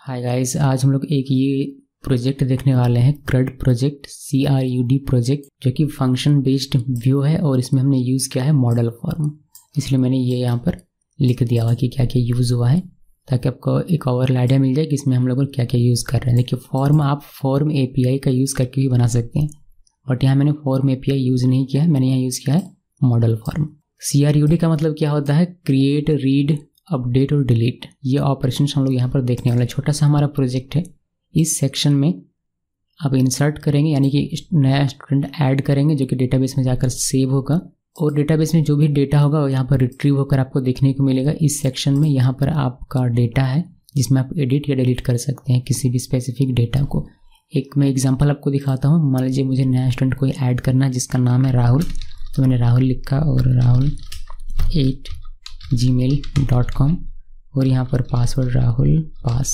Hi guys, आज हम लोग एक ये प्रोजेक्ट देखने वाले हैं, CRUD प्रोजेक्ट, CRUD प्रोजेक्ट, जो कि फंक्शन बेस्ड व्यू है और इसमें हमने यूज़ किया है मॉडल फॉर्म। इसलिए मैंने ये यहाँ पर लिख दिया हुआ कि क्या क्या यूज़ हुआ है, ताकि आपको एक ओवरऑल आइडिया मिल जाए कि इसमें हम लोग क्या क्या यूज़ कर रहे हैं। देखिए, फॉर्म आप फॉर्म API का यूज़ करके भी बना सकते हैं, बट यहाँ मैंने फॉर्म API यूज़ नहीं किया है, मैंने यहाँ यूज़ किया है मॉडल फॉर्म। CRUD का मतलब क्या होता है? क्रिएट, रीड, अपडेट और डिलीट। ये ऑपरेशंस हम लोग यहाँ पर देखने वाले। छोटा सा हमारा प्रोजेक्ट है। इस सेक्शन में आप इंसर्ट करेंगे, यानी कि नया स्टूडेंट ऐड करेंगे जो कि डेटाबेस में जाकर सेव होगा, और डेटाबेस में जो भी डेटा होगा वो यहाँ पर रिट्रीव होकर आपको देखने को मिलेगा। इस सेक्शन में यहाँ पर आपका डेटा है जिसमें आप एडिट या डिलीट कर सकते हैं किसी भी स्पेसिफिक डेटा को। एक मैं एग्जाम्पल आपको दिखाता हूँ। मान लीजिए मुझे नया स्टूडेंट कोई ऐड करना है जिसका नाम है राहुल, तो मैंने राहुल लिखा और rahul8@gmail.com और यहाँ पर पासवर्ड राहुल पास,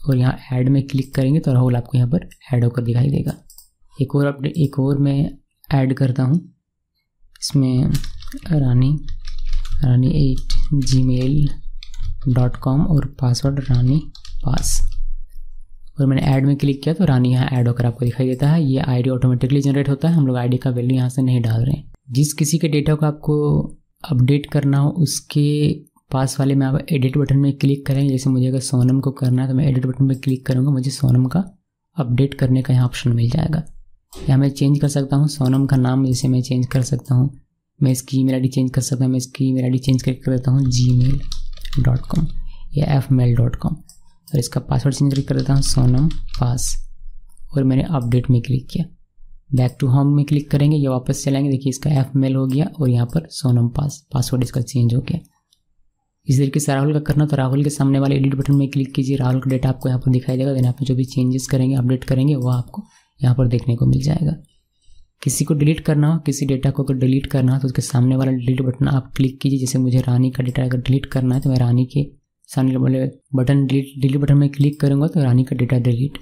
और यहाँ ऐड में क्लिक करेंगे तो राहुल आपको यहाँ पर ऐड होकर दिखाई देगा। एक और मैं ऐड करता हूँ, इसमें रानी8@gmail.com और पासवर्ड रानी पास, और मैंने ऐड में क्लिक किया तो रानी यहाँ ऐड होकर आपको दिखाई देता है। ये आईडी ऑटोमेटिकली जनरेट होता है, हम लोग आईडी का वैल्यू यहाँ से नहीं डाल रहे हैं। जिस किसी के डेटा को आपको अपडेट करना हो उसके पास वाले में आप एडिट बटन में क्लिक करेंगे। जैसे मुझे अगर सोनम को करना है तो मैं एडिट बटन में क्लिक करूँगा, मुझे सोनम का अपडेट करने का यहाँ ऑप्शन मिल जाएगा। यहाँ मैं चेंज कर सकता हूँ सोनम का नाम, जैसे मैं चेंज कर सकता हूँ, मैं इसकी ईमेल आईडी चेंज कर सकता हूँ। मैं इसकी ईमेल आईडी चेंज करके कर देता हूँ gmail.com या fmail.com, और इसका पासवर्ड चेंज करके कर देता हूँ सोनम पास, और मैंने अपडेट में क्लिक किया। बैक टू होम में क्लिक करेंगे, ये वापस चलाएंगे। देखिए इसका fmail हो गया और यहाँ पर सोनम पास, पासवर्ड इसका चेंज हो गया। इस तरीके से राहुल का करना तो राहुल के सामने वाले एडिट बटन में क्लिक कीजिए, राहुल का डेटा आपको यहाँ पर दिखाई देगा। देन आप जो भी चेंजेस करेंगे, अपडेट करेंगे, वो आपको यहाँ पर देखने को मिल जाएगा। किसी को डिलीट करना हो, किसी डेटा को अगर डिलीट करना हो तो उसके सामने वाला डिलीट बटन आप क्लिक कीजिए। जैसे मुझे रानी का डेटा अगर डिलीट करना है तो मैं रानी के सामने वाले बटन डिलीट बटन में क्लिक करूँगा तो रानी का डेटा डिलीट।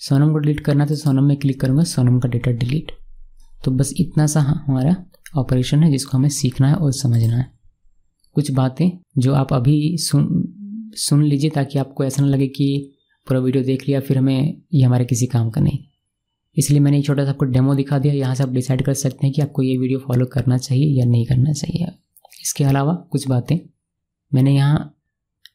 सोनम को डिलीट करना है तो सोनम में क्लिक करूँगा, सोनम का डेटा डिलीट। तो बस इतना सा हमारा ऑपरेशन है जिसको हमें सीखना है और समझना है। कुछ बातें जो आप अभी सुन लीजिए, ताकि आपको ऐसा ना लगे कि पूरा वीडियो देख लिया फिर हमें ये हमारे किसी काम का नहीं। इसलिए मैंने एक छोटा सा आपको डेमो दिखा दिया। यहाँ से आप डिसाइड कर सकते हैं कि आपको ये वीडियो फॉलो करना चाहिए या नहीं करना चाहिए। इसके अलावा कुछ बातें मैंने यहाँ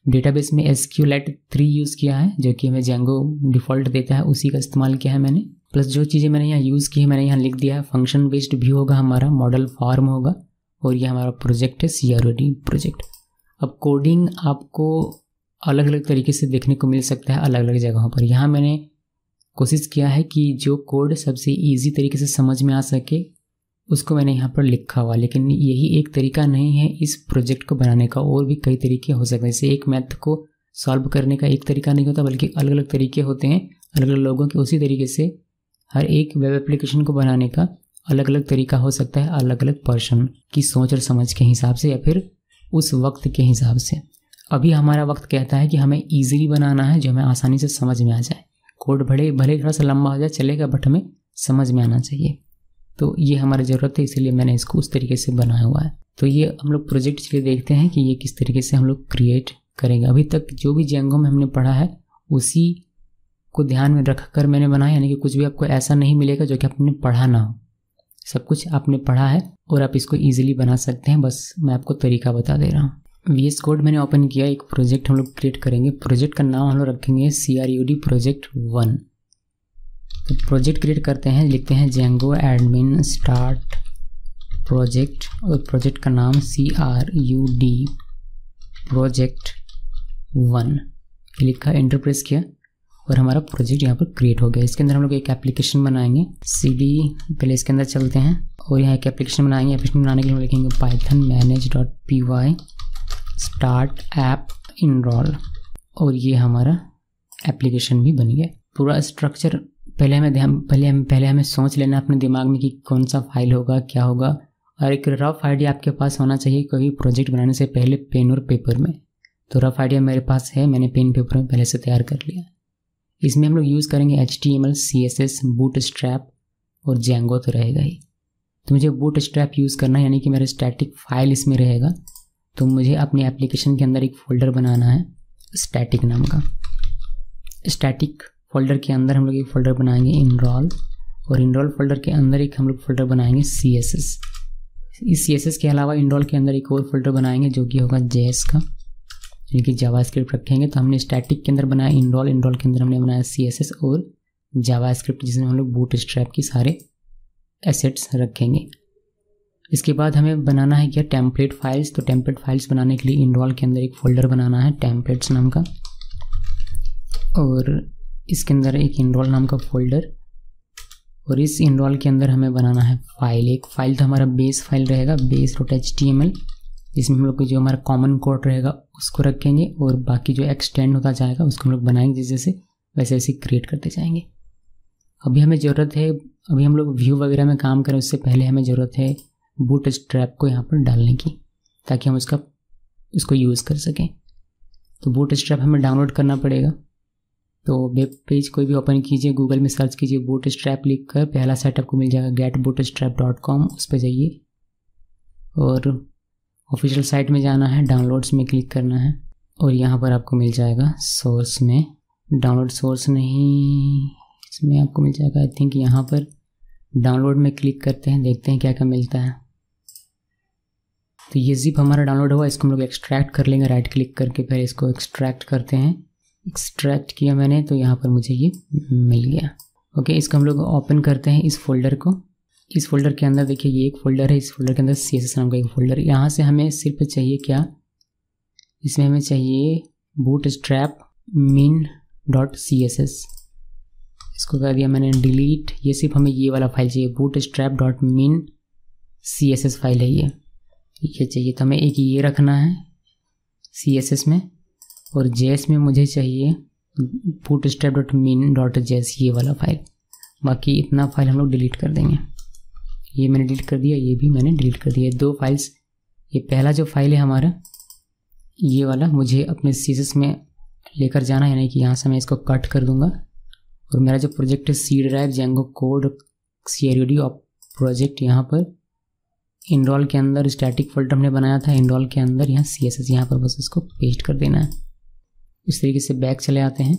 डेटाबेस में SQLite 3 यूज़ किया है, जो कि हमें Django डिफ़ॉल्ट देता है, उसी का इस्तेमाल किया है मैंने। प्लस जो चीज़ें मैंने यहाँ यूज़ की है मैंने यहाँ लिख दिया है। फंक्शन बेस्ड व्यू होगा हमारा, मॉडल फॉर्म होगा, और ये हमारा प्रोजेक्ट है CRUD प्रोजेक्ट। अब कोडिंग आपको अलग अलग तरीके से देखने को मिल सकता है अलग अलग जगहों पर। यहाँ मैंने कोशिश किया है कि जो कोड सबसे ईजी तरीके से समझ में आ सके उसको मैंने यहाँ पर लिखा हुआ। लेकिन यही एक तरीका नहीं है इस प्रोजेक्ट को बनाने का, और भी कई तरीके हो सकते हैं। जैसे एक मैथ को सॉल्व करने का एक तरीका नहीं होता, बल्कि अलग अलग तरीके होते हैं अलग अलग लोगों के। उसी तरीके से हर एक वेब एप्लीकेशन को बनाने का अलग अलग तरीका हो सकता है, अलग अलग पर्सन की सोच और समझ के हिसाब से, या फिर उस वक्त के हिसाब से। अभी हमारा वक्त कहता है कि हमें ईजिली बनाना है, जो हमें आसानी से समझ में आ जाए। कोड भले थोड़ा सा लंबा हो जाए चलेगा, बट हमें समझ में आना चाहिए। तो ये हमारी ज़रूरत है, इसीलिए मैंने इसको उस तरीके से बनाया हुआ है। तो ये हम लोग प्रोजेक्ट चलिए देखते हैं कि ये किस तरीके से हम लोग क्रिएट करेंगे। अभी तक जो भी Django में हमने पढ़ा है उसी को ध्यान में रख कर मैंने बनाया, यानी कि कुछ भी आपको ऐसा नहीं मिलेगा जो कि आपने पढ़ा ना हो। सब कुछ आपने पढ़ा है और आप इसको ईजिली बना सकते हैं, बस मैं आपको तरीका बता दे रहा हूँ। VS कोड मैंने ओपन किया, एक प्रोजेक्ट हम लोग क्रिएट करेंगे। प्रोजेक्ट का नाम हम लोग रखेंगे CRUD प्रोजेक्ट 1। तो प्रोजेक्ट क्रिएट करते हैं, लिखते हैं Django एडमिन स्टार्ट प्रोजेक्ट, और प्रोजेक्ट का नाम CRUD प्रोजेक्ट 1 लिखा, एंटर प्रेस किया और हमारा प्रोजेक्ट यहाँ पर क्रिएट हो गया। इसके अंदर हम लोग एक एप्लीकेशन बनाएंगे। CD पहले इसके अंदर चलते हैं और यहाँ एक एप्लीकेशन बनाएंगे। एप्लीकेशन बनाने के लिए हम लिखेंगे python manage.py start app enrol, और ये हमारा एप्लीकेशन भी बन गया। पूरा स्ट्रक्चर पहले हमें सोच लेना अपने दिमाग में कि कौन सा फाइल होगा, क्या होगा, और एक रफ आइडिया आपके पास होना चाहिए कोई प्रोजेक्ट बनाने से पहले पेन और पेपर में। तो रफ आइडिया मेरे पास है, मैंने पेन पेपर में पहले से तैयार कर लिया। इसमें हम लोग यूज़ करेंगे HTML, CSS, बूटस्ट्रैप और Django तो रहेगा ही। तो मुझे बूटस्ट्रैप यूज़ करना है, यानी कि मेरा स्टैटिक फाइल इसमें रहेगा। तो मुझे अपनी एप्लीकेशन के अंदर एक फ़ोल्डर बनाना है स्टैटिक नाम का। स्टैटिक फोल्डर के अंदर हम लोग एक फ़ोल्डर बनाएंगे इनरोल, और इनरोल फोल्डर के अंदर एक हम लोग फोल्डर बनाएंगे CSS। इस CSS के अलावा इनरोल के अंदर एक और फोल्डर बनाएंगे जो कि होगा JS का, यानी कि जावास्क्रिप्ट रखेंगे। तो हमने स्टैटिक के अंदर बनाया इनरोल, इनरोल के अंदर हमने बनाया CSS और जावास्क्रिप्ट, जिसमें हम लोग बूटस्ट्रैप की सारे एसेट्स रखेंगे। इसके बाद हमें बनाना है क्या, टेम्पलेट फाइल्स। तो टेम्पलेट फाइल्स बनाने के लिए इनरोल के अंदर एक फ़ोल्डर बनाना है टेम्पलेट्स नाम का, और इसके अंदर एक इनरोल नाम का फ़ोल्डर, और इस इनरोल के अंदर हमें बनाना है फाइल। एक फाइल तो हमारा बेस फाइल रहेगा, base.html, जिसमें हम लोग को जो हमारा कॉमन कोड रहेगा उसको रखेंगे, और बाकी जो एक्सटेंड होता जाएगा उसको हम लोग बनाएंगे जैसे वैसे वैसे क्रिएट करते जाएंगे। अभी हमें ज़रूरत है, अभी हम लोग व्यू वगैरह में काम करें उससे पहले हमें ज़रूरत है बूटस्ट्रैप को यहाँ पर डालने की, ताकि हम उसको यूज़ कर सकें। तो बूटस्ट्रैप हमें डाउनलोड करना पड़ेगा। तो वेब पेज कोई भी ओपन कीजिए, गूगल में सर्च कीजिए बूटस्ट्रैप लिख कर, पहला साइट आपको मिल जाएगा getbootstrap.com, उस पर जाइए और ऑफिशियल साइट में जाना है, डाउनलोड्स में क्लिक करना है, और यहाँ पर आपको मिल जाएगा सोर्स में, डाउनलोड सोर्स नहीं, इसमें आपको मिल जाएगा आई थिंक यहाँ पर डाउनलोड में क्लिक करते हैं, देखते हैं क्या क्या मिलता है। तो ये जिप हमारा डाउनलोड हुआ, इसको हम लोग एक्सट्रैक्ट कर लेंगे राइट क्लिक करके, पहले इसको एक्सट्रैक्ट करते हैं। एक्सट्रैक्ट किया मैंने तो यहाँ पर मुझे ये मिल गया। ओके, इसको हम लोग ओपन करते हैं इस फोल्डर को। इस फोल्डर के अंदर देखिए ये एक फ़ोल्डर है, इस फोल्डर के अंदर CSS नाम का एक फ़ोल्डर। यहाँ से हमें सिर्फ चाहिए क्या, इसमें हमें चाहिए bootstrap min.css, इसको कर दिया मैंने डिलीट। ये सिर्फ हमें ये वाला फाइल चाहिए, bootstrap.min CSS फाइल है ये चाहिए। तो हमें एक ये रखना है CSS में, और JS में मुझे चाहिए bootstrap.min.js ये वाला फाइल। बाकी इतना फाइल हम लोग डिलीट कर देंगे। ये मैंने डिलीट कर दिया, ये भी मैंने डिलीट कर दिया। दो फाइल्स, ये पहला जो फाइल है हमारा ये वाला मुझे अपने CSS में लेकर जाना है, यानी कि यहाँ से मैं इसको कट कर दूंगा। और मेरा जो प्रोजेक्ट है C drive Django code CRUD of project, यहाँ पर इनरोल के अंदर स्टैटिक फोल्डर हमने बनाया था, इनरोल के अंदर यहाँ CSS, यहाँ पर बस इसको पेस्ट कर देना है। इस तरीके से बैक चले आते हैं,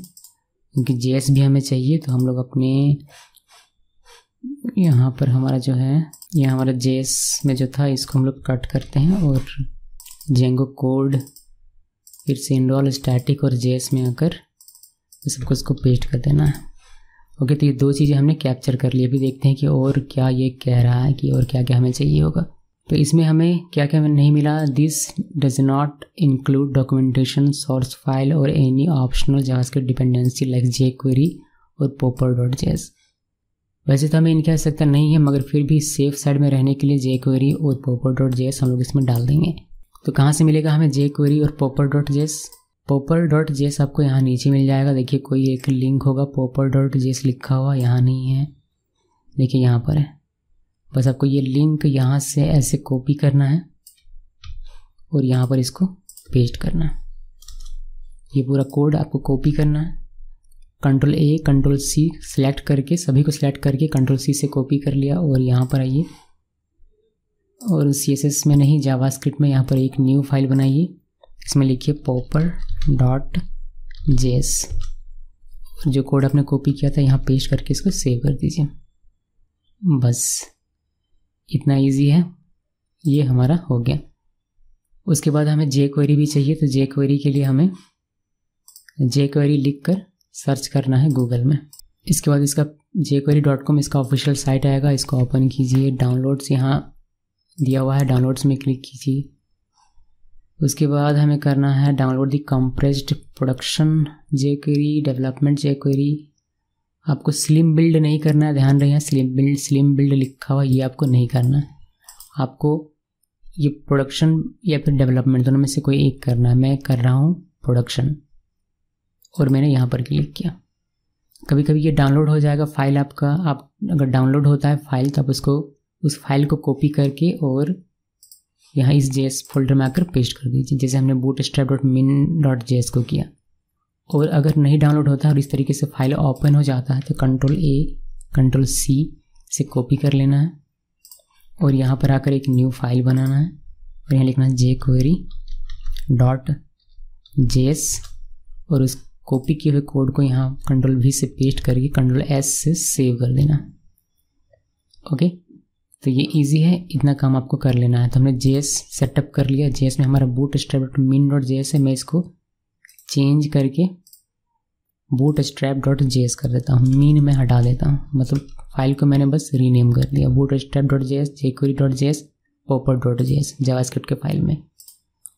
क्योंकि JS भी हमें चाहिए। तो हम लोग अपने यहाँ पर हमारा जो है, यहाँ हमारा JS में जो था इसको हम लोग कट करते हैं, और Django कोड फिर से इनरोल स्टैटिक और JS में आकर सबको इसको पेस्ट कर देना है। ओके, तो ये दो चीज़ें हमने कैप्चर कर ली। अभी देखते हैं कि और क्या ये कह रहा है कि और क्या क्या हमें चाहिए होगा। तो इसमें हमें क्या क्या नहीं मिला, this does not include documentation, source file or any optional JavaScript dependency like jQuery or popper.js। वैसे तो हमें इनकी आवश्यकता नहीं है, मगर फिर भी सेफ साइड में रहने के लिए jQuery और popper.js हम लोग इसमें डाल देंगे। तो कहाँ से मिलेगा हमें jQuery और popper.js? popper.js आपको यहाँ नीचे मिल जाएगा। देखिए कोई एक लिंक होगा popper.js लिखा हुआ, यहाँ नहीं है, देखिए यहाँ पर है। बस आपको ये लिंक यहाँ से ऐसे कॉपी करना है और यहाँ पर इसको पेस्ट करना है। ये पूरा कोड आपको कॉपी करना है, Ctrl+A Ctrl+C सेलेक्ट करके, सभी को सिलेक्ट करके Ctrl+C से कॉपी कर लिया। और यहाँ पर आइए, और CSS में नहीं जावास्क्रिप्ट में यहाँ पर एक न्यू फाइल बनाइए, इसमें लिखिए popper.js। जो कोड आपने कॉपी किया था यहाँ पेस्ट करके इसको सेव कर दीजिए। बस इतना इजी है, ये हमारा हो गया। उसके बाद हमें jQuery भी चाहिए। तो jQuery के लिए हमें jQuery लिख कर सर्च करना है गूगल में। इसके बाद इसका jQuery.com इसका ऑफिशियल साइट आएगा, इसको ओपन कीजिए। डाउनलोड्स यहाँ दिया हुआ है, डाउनलोड्स में क्लिक कीजिए। उसके बाद हमें करना है download the compressed production jQuery development jQuery। आपको स्लिम बिल्ड नहीं करना है, ध्यान रहे, स्लिम बिल्ड लिखा हुआ ये आपको नहीं करना है। आपको ये प्रोडक्शन या फिर डेवलपमेंट दोनों में से कोई एक करना है। मैं कर रहा हूँ प्रोडक्शन और मैंने यहाँ पर क्लिक किया। कभी कभी ये डाउनलोड हो जाएगा फाइल आपका। आप अगर डाउनलोड होता है फाइल तो आप उसको उस फाइल को कॉपी करके और यहाँ इस JS फोल्डर में आकर पेस्ट कर दीजिए, जैसे हमने bootstrap.min.js को किया। और अगर नहीं डाउनलोड होता और इस तरीके से फाइल ओपन हो जाता है तो Ctrl+A Ctrl+C से कॉपी कर लेना है और यहाँ पर आकर एक न्यू फाइल बनाना है और यहाँ लिखना है jQuery.js और उस कॉपी किए हुए कोड को यहाँ Ctrl+V से पेस्ट करके Ctrl+S से सेव कर देना। ओके, तो ये इजी है, इतना काम आपको कर लेना है। तो हमने JS सेटअप कर लिया। JS में हमारा bootstrap.min.js है, मैं इसको चेंज करके bootstrap.js कर देता हूँ। मीन में हटा देता हूँ, मतलब फाइल को मैंने बस रीनेम कर दिया bootstrap.js, jQuery.js, popper.js जावास्क्रिप्ट के फाइल में।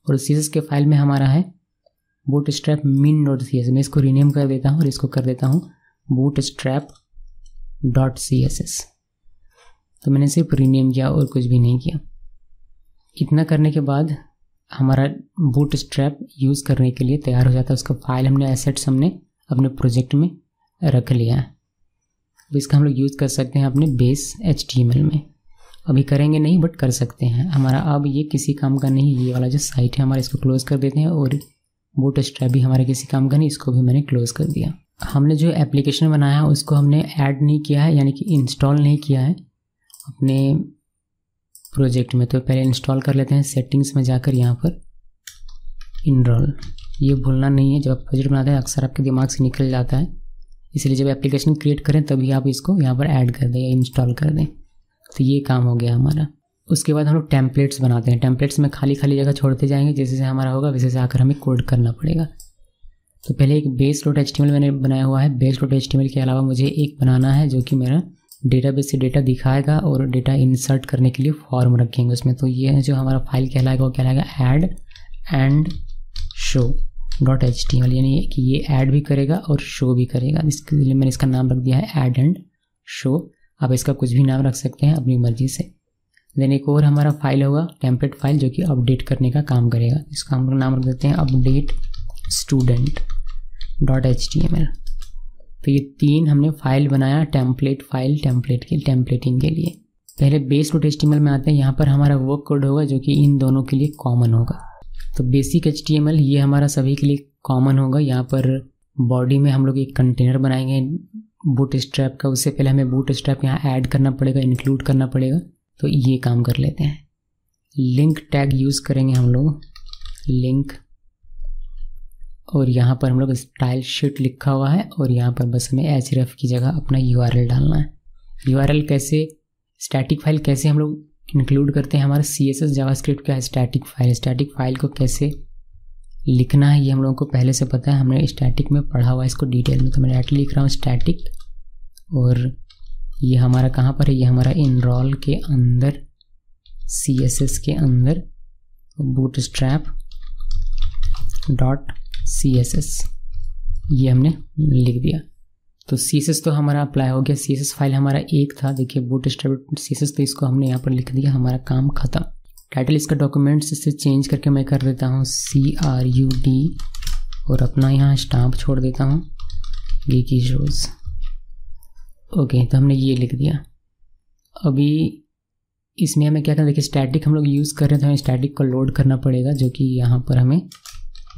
और CSS के फाइल में हमारा है bootstrap.min.css, मैं इसको रीनेम कर देता हूँ और इसको कर देता हूँ bootstrap.css। तो मैंने सिर्फ रीनेम किया और कुछ भी नहीं किया। इतना करने के बाद हमारा बूटस्ट्रैप यूज़ करने के लिए तैयार हो जाता है। उसका फाइल हमने एसेट्स हमने अपने प्रोजेक्ट में रख लिया है। अब इसका हम लोग यूज़ कर सकते हैं अपने बेस HTML में। अभी करेंगे नहीं, बट कर सकते हैं। हमारा अब ये किसी काम का नहीं, ये वाला जो साइट है हमारा, इसको क्लोज कर देते हैं। और बूटस्ट्रैप भी हमारे किसी काम का नहीं, इसको भी मैंने क्लोज कर दिया। हमने जो एप्लीकेशन बनाया है उसको हमने ऐड नहीं किया है, यानी कि इंस्टॉल नहीं किया है अपने प्रोजेक्ट में। तो पहले इंस्टॉल कर लेते हैं। सेटिंग्स में जाकर यहाँ पर इनरोल, ये भूलना नहीं है। जब आप प्रोजेक्ट बनाते हैं अक्सर आपके दिमाग से निकल जाता है, इसलिए जब एप्लीकेशन क्रिएट करें तभी आप इसको यहाँ पर ऐड कर दें या इंस्टॉल कर दें। तो ये काम हो गया हमारा। उसके बाद हम लोग टेम्पलेट्स बनाते हैं। टेम्पलेट्स में खाली खाली जगह छोड़ते जाएंगे, जैसे जैसे हमारा होगा वैसे से आकर हमें कोड करना पड़ेगा। तो पहले एक base.html मैंने बनाया हुआ है। base.html के अलावा मुझे एक बनाना है जो कि मेरा डेटाबेस से डेटा दिखाएगा और डेटा इंसर्ट करने के लिए फॉर्म रखेंगे उसमें। तो ये है जो हमारा फाइल कहलाएगा, वो कहलाएगा add and show.html, यानी कि ये ऐड भी करेगा और शो भी करेगा। इसके लिए मैंने इसका नाम रख दिया है add and show। आप इसका कुछ भी नाम रख सकते हैं अपनी मर्जी से। देन एक और हमारा फाइल होगा टेम्पलेट फाइल, जो कि अपडेट करने का काम करेगा। इसका हम लोग नाम रख देते हैं अपडेट student.html। तो ये 3 हमने फाइल बनाया टेम्पलेट फाइल, टेम्पलेटिंग के लिए। पहले base.html में आते हैं। यहाँ पर हमारा वो कोड होगा जो कि इन दोनों के लिए कॉमन होगा। तो बेसिक HTML ये हमारा सभी के लिए कॉमन होगा। यहाँ पर बॉडी में हम लोग एक कंटेनर बनाएंगे बूटस्ट्रैप का। उससे पहले हमें बूटस्ट्रैप यहाँ ऐड करना पड़ेगा, इंक्लूड करना पड़ेगा। तो ये काम कर लेते हैं। लिंक टैग यूज़ करेंगे हम लोग, लिंक, और यहाँ पर हम लोग स्टाइल शीट लिखा हुआ है और यहाँ पर बस हमें href की जगह अपना URL डालना है। URL कैसे, स्टैटिक फाइल कैसे हम लोग इंक्लूड करते हैं। हमारा CSS जावास्क्रिप्ट का स्टैटिक फाइल, स्टैटिक फाइल को कैसे लिखना है ये हम लोगों को पहले से पता है, हमने स्टैटिक में पढ़ा हुआ है इसको डिटेल में। तो मैं डायरेक्टली लिख रहा हूँ स्टैटिक, और ये हमारा कहाँ पर है, ये हमारा इनरोल के अंदर CSS के अंदर bootstrap.css ये हमने लिख दिया। तो CSS तो हमारा अप्लाई हो गया। CSS फाइल हमारा एक था, देखिए bootstrap.css, तो इसको हमने यहाँ पर लिख दिया, हमारा काम खत्म। टाइटल इसका डॉक्यूमेंट्स से चेंज करके मैं कर देता हूँ CRUD और अपना यहाँ स्टाम्प छोड़ देता हूँ geeky shows। ओके, तो हमने ये लिख दिया। अभी इसमें हमें क्या करना, देखिए स्टैटिक हम लोग यूज़ कर रहे हैं तो हमें स्टैटिक को लोड करना पड़ेगा, जो कि यहाँ पर हमें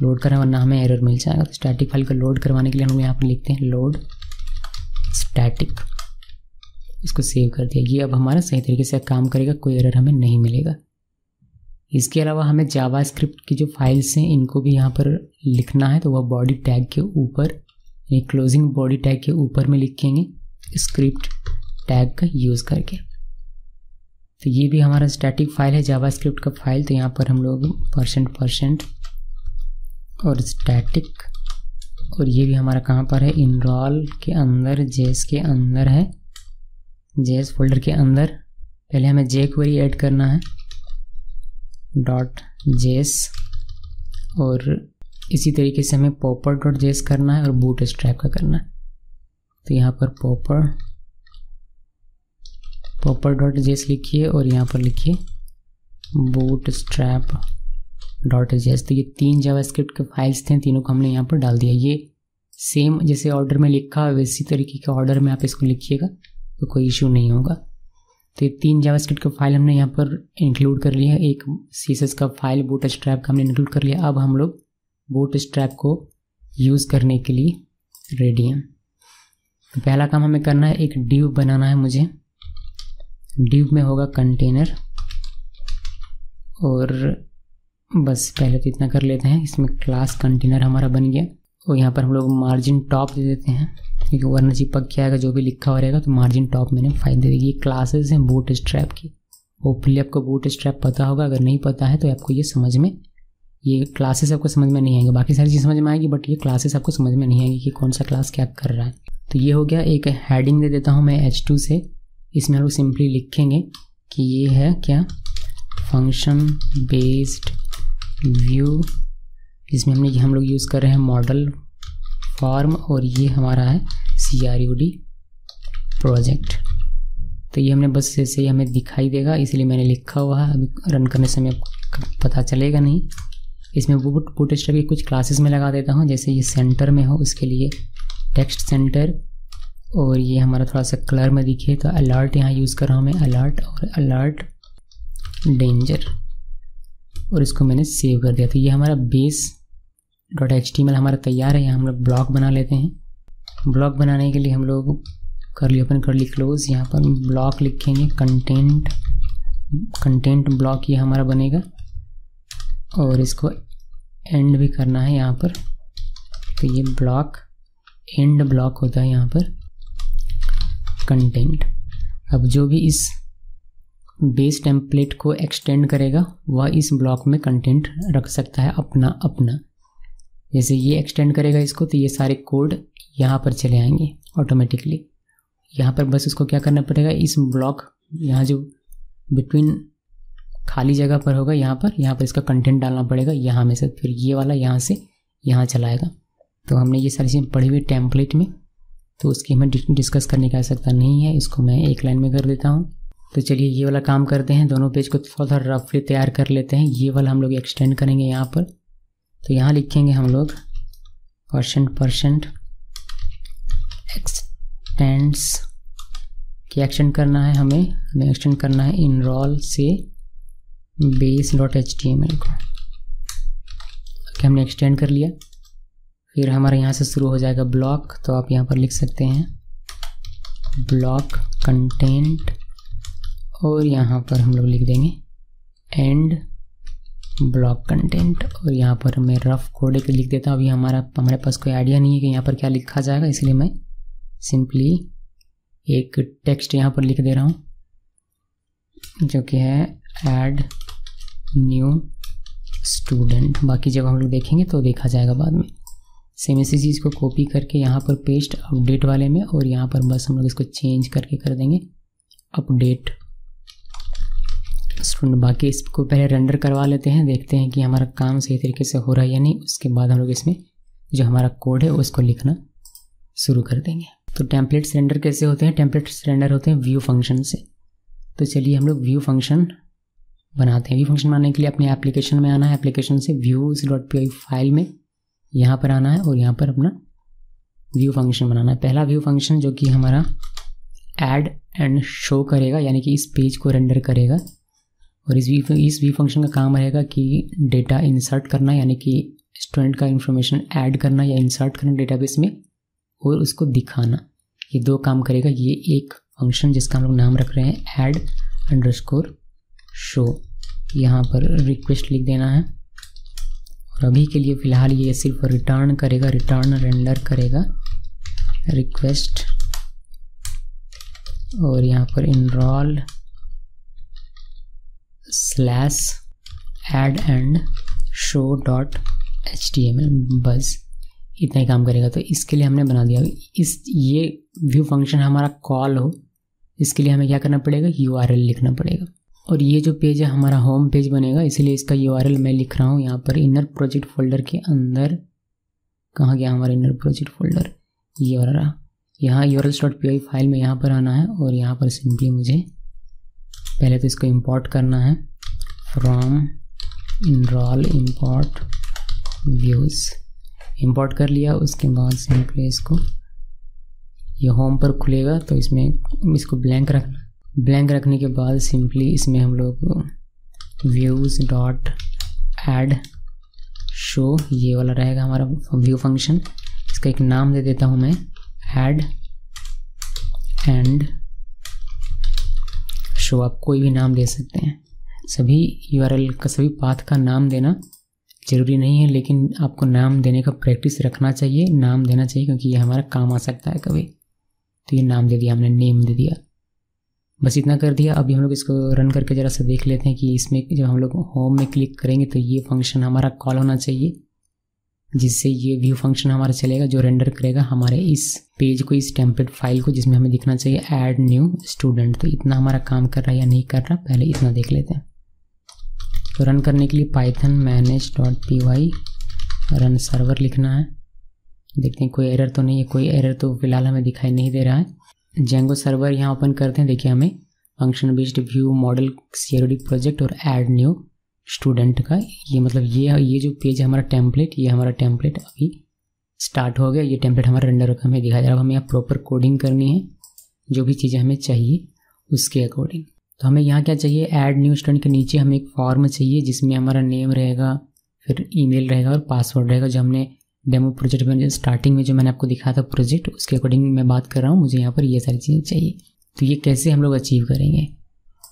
लोड करना, वरना हमें एरर मिल जाएगा। तो स्टैटिक फाइल को लोड करवाने के लिए हम लोग यहाँ पर लिखते हैं लोड स्टैटिक, इसको सेव कर दिया। ये अब हमारा सही तरीके से काम करेगा, कोई एरर हमें नहीं मिलेगा। इसके अलावा हमें जावास्क्रिप्ट की जो फाइल्स हैं इनको भी यहाँ पर लिखना है। तो वह बॉडी टैग के ऊपर, यानी क्लोजिंग बॉडी टैग के ऊपर में लिखेंगे स्क्रिप्ट टैग का यूज़ करके। तो ये भी हमारा स्टैटिक फाइल है, जावास्क्रिप्ट का फाइल। तो यहाँ पर हम लोग % और स्टैटिक, और ये भी हमारा कहाँ पर है, इनरोल के अंदर, जेस के अंदर है, जेस फोल्डर के अंदर। पहले हमें jQuery ऐड करना है .js, और इसी तरीके से हमें popper.js करना है और bootstrap का करना है। तो यहाँ पर popper.js लिखिए और यहाँ पर लिखिए bootstrap.js। तो ये 3 जावास्क्रिप्ट के फाइल्स थे, तीनों को हमने यहाँ पर डाल दिया। ये सेम जैसे ऑर्डर में लिखा है वैसी तरीके के ऑर्डर में आप इसको लिखिएगा तो कोई इशू नहीं होगा। तो ये 3 जावास्क्रिप्ट का फाइल हमने यहाँ पर इंक्लूड कर लिया है। एक CSS का फाइल बूटस्ट्रैप का हमने इंक्लूड कर लिया। अब हम लोग बूटस्ट्रैप को यूज़ करने के लिए रेडी हैं। तो पहला काम हमें करना है, एक डिव बनाना है मुझे। डिव में होगा कंटेनर, और बस पहले तो इतना कर लेते हैं। इसमें क्लास कंटेनर हमारा बन गया। और यहाँ पर हम लोग मार्जिन टॉप दे देते हैं, क्योंकि वरना चिपक के आएगा जो भी लिखा हुआ रहेगा। तो मार्जिन टॉप मैंने 5 दे दी। ये क्लासेस हैं बूटस्ट्रैप की। होपफुली आपको बूटस्ट्रैप पता होगा, अगर नहीं पता है तो आपको ये समझ में, ये क्लासेस आपको समझ में नहीं आएंगे, बाकी सारी चीज़ समझ में आएगी, बट ये क्लासेस आपको समझ में नहीं आएगी कि कौन सा क्लास क्या कर रहा है। तो ये हो गया। एक हेडिंग दे देता हूँ मैं H2 से। इसमें हम लोग सिंपली लिखेंगे कि ये है क्या, फंक्शन बेस्ड व्यू, जिसमें हम लोग यूज़ कर रहे हैं मॉडल फॉर्म, और ये हमारा है CRUD प्रोजेक्ट। तो ये हमने बस ऐसे ही हमें दिखाई देगा, इसलिए मैंने लिखा हुआ है। अभी रन करने से हमें पता चलेगा नहीं। इसमें बूटस्ट्रैप की कुछ क्लासेस में लगा देता हूँ, जैसे ये सेंटर में हो उसके लिए टेक्स्ट सेंटर, और ये हमारा थोड़ा सा कलर में दिखे तो अलर्ट यहाँ यूज़ कर रहा हूँ मैं, अलर्ट और अलर्ट डेंजर, और इसको मैंने सेव कर दिया। तो ये हमारा base.html हमारा तैयार है। यहाँ हम लोग ब्लॉक बना लेते हैं। ब्लॉक बनाने के लिए हम लोग करली ओपन करली क्लोज, यहाँ पर ब्लॉक लिखेंगे कंटेंट ब्लॉक, ये हमारा बनेगा, और इसको एंड भी करना है यहाँ पर। तो ये ब्लॉक एंड ब्लॉक होता है यहाँ पर कंटेंट। अब जो भी इस बेस टेम्पलेट को एक्सटेंड करेगा वह इस ब्लॉक में कंटेंट रख सकता है अपना। जैसे ये एक्सटेंड करेगा इसको, तो ये सारे कोड यहाँ पर चले आएंगे ऑटोमेटिकली। यहाँ पर बस उसको क्या करना पड़ेगा, इस ब्लॉक यहाँ जो बिटवीन खाली जगह पर होगा यहाँ पर इसका कंटेंट डालना पड़ेगा यहाँ में से, फिर ये वाला यहाँ से यहाँ चलाएगा। तो हमने ये सारी चीज़ें पढ़ी हुई टेम्पलेट में, तो उसकी हमें डिस्कस करने की आवश्यकता नहीं है। इसको मैं एक लाइन में कर देता हूँ। तो चलिए ये वाला काम करते हैं, दोनों पेज को थोड़ा रफली तैयार कर लेते हैं। ये वाला हम लोग एक्सटेंड करेंगे यहाँ पर। तो यहाँ लिखेंगे हम लोग % एक्सटेंड्स, क्या एक्सटेंड करना है हमें एक्सटेंड करना है इनरोल से base.html को। हमने एक्सटेंड कर लिया। फिर हमारा यहाँ से शुरू हो जाएगा ब्लॉक। तो आप यहाँ पर लिख सकते हैं ब्लॉक कंटेंट, और यहाँ पर हम लोग लिख देंगे एंड ब्लॉक कंटेंट, और यहाँ पर मैं रफ कोड एक लिख देता हूँ। अभी हमारे पास कोई आइडिया नहीं है कि यहाँ पर क्या लिखा जाएगा, इसलिए मैं सिंपली एक टेक्स्ट यहाँ पर लिख दे रहा हूँ, जो कि है ऐड न्यू स्टूडेंट। बाकी जब हम लोग देखेंगे तो देखा जाएगा बाद में। सेम इसी चीज़ को कॉपी करके यहाँ पर पेस्ट अपडेट वाले में, और यहाँ पर बस हम लोग इसको चेंज करके कर देंगे अपडेट स्टूडेंट। बाकी इसको पहले रेंडर करवा लेते हैं, देखते हैं कि हमारा काम सही तरीके से हो रहा है या नहीं। उसके बाद हम लोग इसमें जो हमारा कोड है उसको लिखना शुरू कर देंगे। तो टेम्पलेट्स रेंडर कैसे होते हैं, टेम्पलेट्स रेंडर होते हैं व्यू फंक्शन से। तो चलिए हम लोग व्यू फंक्शन बनाते हैं। व्यू फंक्शन बनाने के लिए अपने एप्लीकेशन में आना है, एप्लीकेशन से views.py फाइल में यहाँ पर आना है, और यहाँ पर अपना व्यू फंक्शन बनाना है। पहला व्यू फंक्शन जो कि हमारा ऐड एंड शो करेगा, यानी कि इस पेज को रेंडर करेगा। और इस व्यू फंक्शन का काम रहेगा कि डेटा इंसर्ट करना, यानी कि स्टूडेंट का इंफॉर्मेशन ऐड करना या इंसर्ट करना डेटाबेस में, और उसको दिखाना। ये दो काम करेगा ये एक फंक्शन, जिसका हम लोग नाम रख रहे हैं ऐड अंडरस्कोर शो। यहाँ पर रिक्वेस्ट लिख देना है, और अभी के लिए फ़िलहाल ये सिर्फ रिटर्न करेगा, रिटर्न रेंडर करेगा रिक्वेस्ट, और यहाँ पर इनरोल /add and show.html, बस इतना ही काम करेगा। तो इसके लिए हमने बना दिया। ये व्यू फंक्शन हमारा कॉल हो, इसके लिए हमें क्या करना पड़ेगा, URL लिखना पड़ेगा। और ये जो पेज है हमारा होम पेज बनेगा, इसलिए इसका URL मैं लिख रहा हूँ यहाँ पर इनर प्रोजेक्ट फोल्डर के अंदर। कहाँ गया हमारा इनर प्रोजेक्ट फोल्डर, ये वाला। यहाँ urls.py फाइल में यहाँ पर आना है, और यहाँ पर सिंपली मुझे पहले तो इसको इंपोर्ट करना है from enroll import views. Import कर लिया, उसके बाद सिंपली इसको ये होम पर खुलेगा, तो इसमें इसको ब्लैंक रखना। ब्लैंक रखने के बाद सिंपली इसमें हम लोग views.add शो, ये वाला रहेगा हमारा व्यू फंक्शन। इसका एक नाम दे देता हूँ मैं ऐड एंड शो। आप कोई भी नाम दे सकते हैं, सभी URL का, सभी पाथ का नाम देना ज़रूरी नहीं है, लेकिन आपको नाम देने का प्रैक्टिस रखना चाहिए, नाम देना चाहिए, क्योंकि ये हमारा काम आ सकता है कभी। तो ये नाम दे दिया हमने, नेम दे दिया, बस इतना कर दिया। अभी हम लोग इसको रन करके ज़रा सा देख लेते हैं कि इसमें जब हम लोग होम में क्लिक करेंगे तो ये फंक्शन हमारा कॉल होना चाहिए, जिससे ये व्यू फंक्शन हमारा चलेगा जो रेंडर करेगा हमारे इस पेज को, इस टेम्पलेट फाइल को, जिसमें हमें दिखना चाहिए ऐड न्यू स्टूडेंट। तो इतना हमारा काम कर रहा है या नहीं कर रहा, पहले इतना देख लेते हैं। तो रन करने के लिए पाइथन manage.py रन सर्वर लिखना है। देखते हैं कोई एरर तो नहीं है, कोई एरर तो फिलहाल हमें दिखाई नहीं दे रहा है। जेंगो सर्वर यहाँ ओपन करते हैं। देखिए हमें function based view model CRD project और ऐड न्यू स्टूडेंट का ये मतलब ये जो पेज है हमारा टेम्पलेट, ये हमारा टेम्पलेट अभी स्टार्ट हो गया। ये टेम्पलेट हमारा रेंडर होकर हमें दिखाया जा रहा है। हमें यहाँ प्रॉपर कोडिंग करनी है, जो भी चीज़ें हमें चाहिए उसके अकॉर्डिंग। तो हमें यहाँ क्या चाहिए, ऐड न्यू स्टूडेंट के नीचे हमें एक फॉर्म चाहिए जिसमें हमारा नेम रहेगा, फिर ईमेल रहेगा और पासवर्ड रहेगा, जो हमने डेमो प्रोजेक्ट में स्टार्टिंग में जो मैंने आपको दिखाया था प्रोजेक्ट, उसके अकॉर्डिंग मैं बात कर रहा हूँ। मुझे यहाँ पर ये सारी चीज़ें चाहिए। तो ये कैसे हम लोग अचीव करेंगे,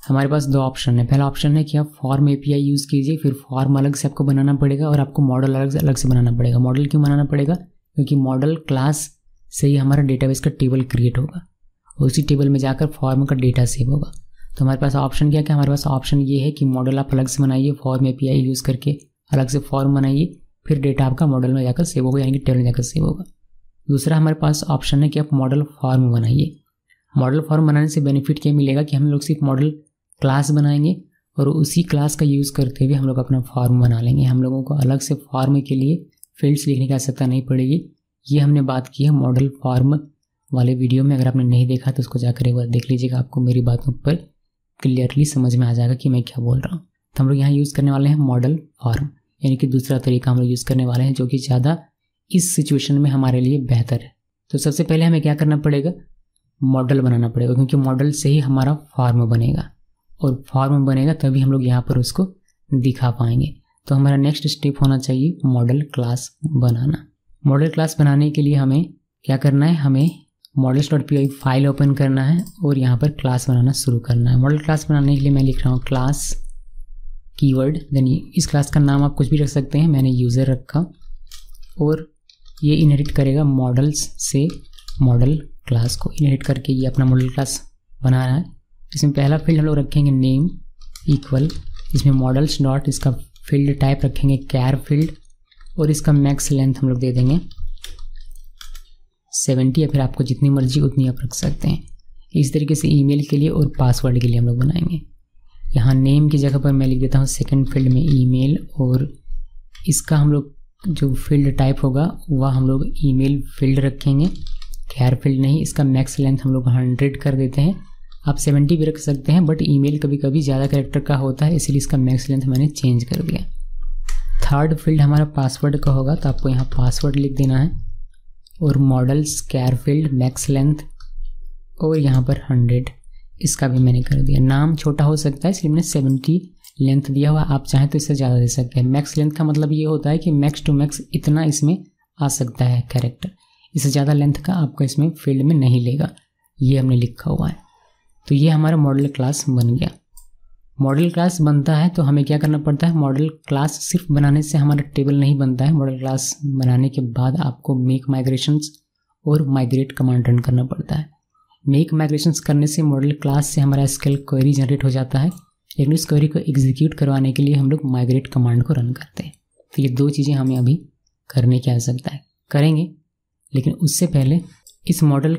हमारे पास दो ऑप्शन है। पहला ऑप्शन है कि आप फॉर्म API यूज़ कीजिए, फिर फॉर्म अलग से आपको बनाना पड़ेगा और आपको मॉडल अलग से बनाना पड़ेगा। मॉडल क्यों बनाना पड़ेगा, क्योंकि मॉडल क्लास से ही हमारा डेटाबेस का टेबल क्रिएट होगा और उसी टेबल में जाकर फॉर्म का डेटा सेव होगा। तो हमारे पास ऑप्शन क्या हमारे पास ऑप्शन ये है कि मॉडल आप अलग से बनाइए, फॉर्म API यूज़ करके अलग से फॉर्म बनाइए, फिर डेटा आपका मॉडल में जाकर सेव होगा, यानी कि टेबल में जाकर सेव होगा। दूसरा हमारे पास ऑप्शन है कि आप मॉडल फॉर्म बनाइए। मॉडल फॉर्म बनाने से बेनिफिट क्या मिलेगा कि हम लोग सिर्फ मॉडल क्लास बनाएंगे और उसी क्लास का यूज़ करते हुए हम लोग अपना फॉर्म बना लेंगे। हम लोगों को अलग से फॉर्म के लिए फील्ड्स लिखने की आवश्यकता नहीं पड़ेगी। ये हमने बात की है मॉडल फॉर्म वाले वीडियो में। अगर आपने नहीं देखा तो उसको जाकर एक बार देख लीजिएगा, आपको मेरी बातों पर क्लियरली समझ में आ जाएगा कि मैं क्या बोल रहा हूँ। तो हम लोग यहाँ यूज़ करने वाले हैं मॉडल फॉर्म, यानी कि दूसरा तरीका हम लोग यूज़ करने वाले हैं जो कि ज़्यादा इस सिचुएशन में हमारे लिए बेहतर है। तो सबसे पहले हमें क्या करना पड़ेगा, मॉडल बनाना पड़ेगा, क्योंकि मॉडल से ही हमारा फॉर्म बनेगा और फॉर्म बनेगा तभी हम लोग यहाँ पर उसको दिखा पाएंगे। तो हमारा नेक्स्ट स्टेप होना चाहिए मॉडल क्लास बनाना। मॉडल क्लास बनाने के लिए हमें क्या करना है, हमें models.py फाइल ओपन करना है और यहाँ पर क्लास बनाना शुरू करना है। मॉडल क्लास बनाने के लिए मैं लिख रहा हूँ क्लास कीवर्ड, देन इस क्लास का नाम आप कुछ भी रख सकते हैं, मैंने यूज़र रखा, और ये इनहेरिट करेगा मॉडल्स से मॉडल क्लास को। इनहेरिट करके ये अपना मॉडल क्लास बना रहा है। इसमें पहला फील्ड हम लोग रखेंगे नेम इक्वल, इसमें मॉडल्स डॉट, इसका फील्ड टाइप रखेंगे कैर फील्ड, और इसका मैक्स लेंथ हम लोग दे देंगे 70, या फिर आपको जितनी मर्जी उतनी आप रख सकते हैं। इस तरीके से ईमेल के लिए और पासवर्ड के लिए हम लोग बनाएंगे। यहाँ नेम की जगह पर मैं लिख देता हूँ सेकंड फील्ड में ईमेल, और इसका हम लोग जो फील्ड टाइप होगा वह हम लोग ईमेल फील्ड रखेंगे, कैर फील्ड नहीं। इसका मैक्स लेंथ हम लोग 100 कर देते हैं। आप 70 भी रख सकते हैं, बट ईमेल कभी कभी ज़्यादा कैरेक्टर का होता है, इसलिए इसका मैक्स लेंथ मैंने चेंज कर दिया। थर्ड फील्ड हमारा पासवर्ड का होगा, तो आपको यहाँ पासवर्ड लिख देना है, और मॉडल्स कैर फील्ड मैक्स लेंथ, और यहाँ पर 100 इसका भी मैंने कर दिया। नाम छोटा हो सकता है इसलिए मैंने 70 लेंथ दिया हुआ, आप चाहें तो इससे ज़्यादा दे सकते हैं। मैक्स लेंथ का मतलब ये होता है कि मैक्स टू मैक्स इतना इसमें आ सकता है कैरेक्टर, इससे ज़्यादा लेंथ का आपका इसमें फील्ड में नहीं लेगा, ये हमने लिखा हुआ है। तो ये हमारा मॉडल क्लास बन गया। मॉडल क्लास बनता है तो हमें क्या करना पड़ता है, मॉडल क्लास सिर्फ बनाने से हमारा टेबल नहीं बनता है। मॉडल क्लास बनाने के बाद आपको मेक माइग्रेशंस और माइग्रेट कमांड रन करना पड़ता है। मेक माइग्रेशंस करने से मॉडल क्लास से हमारा एसक्यूएल क्वेरी जनरेट हो जाता है, लेकिन इस क्वेरी को एग्जीक्यूट करवाने के लिए हम लोग माइग्रेट कमांड को रन करते हैं। तो ये दो चीज़ें हमें अभी करने की आवश्यकता है, करेंगे। लेकिन उससे पहले इस मॉडल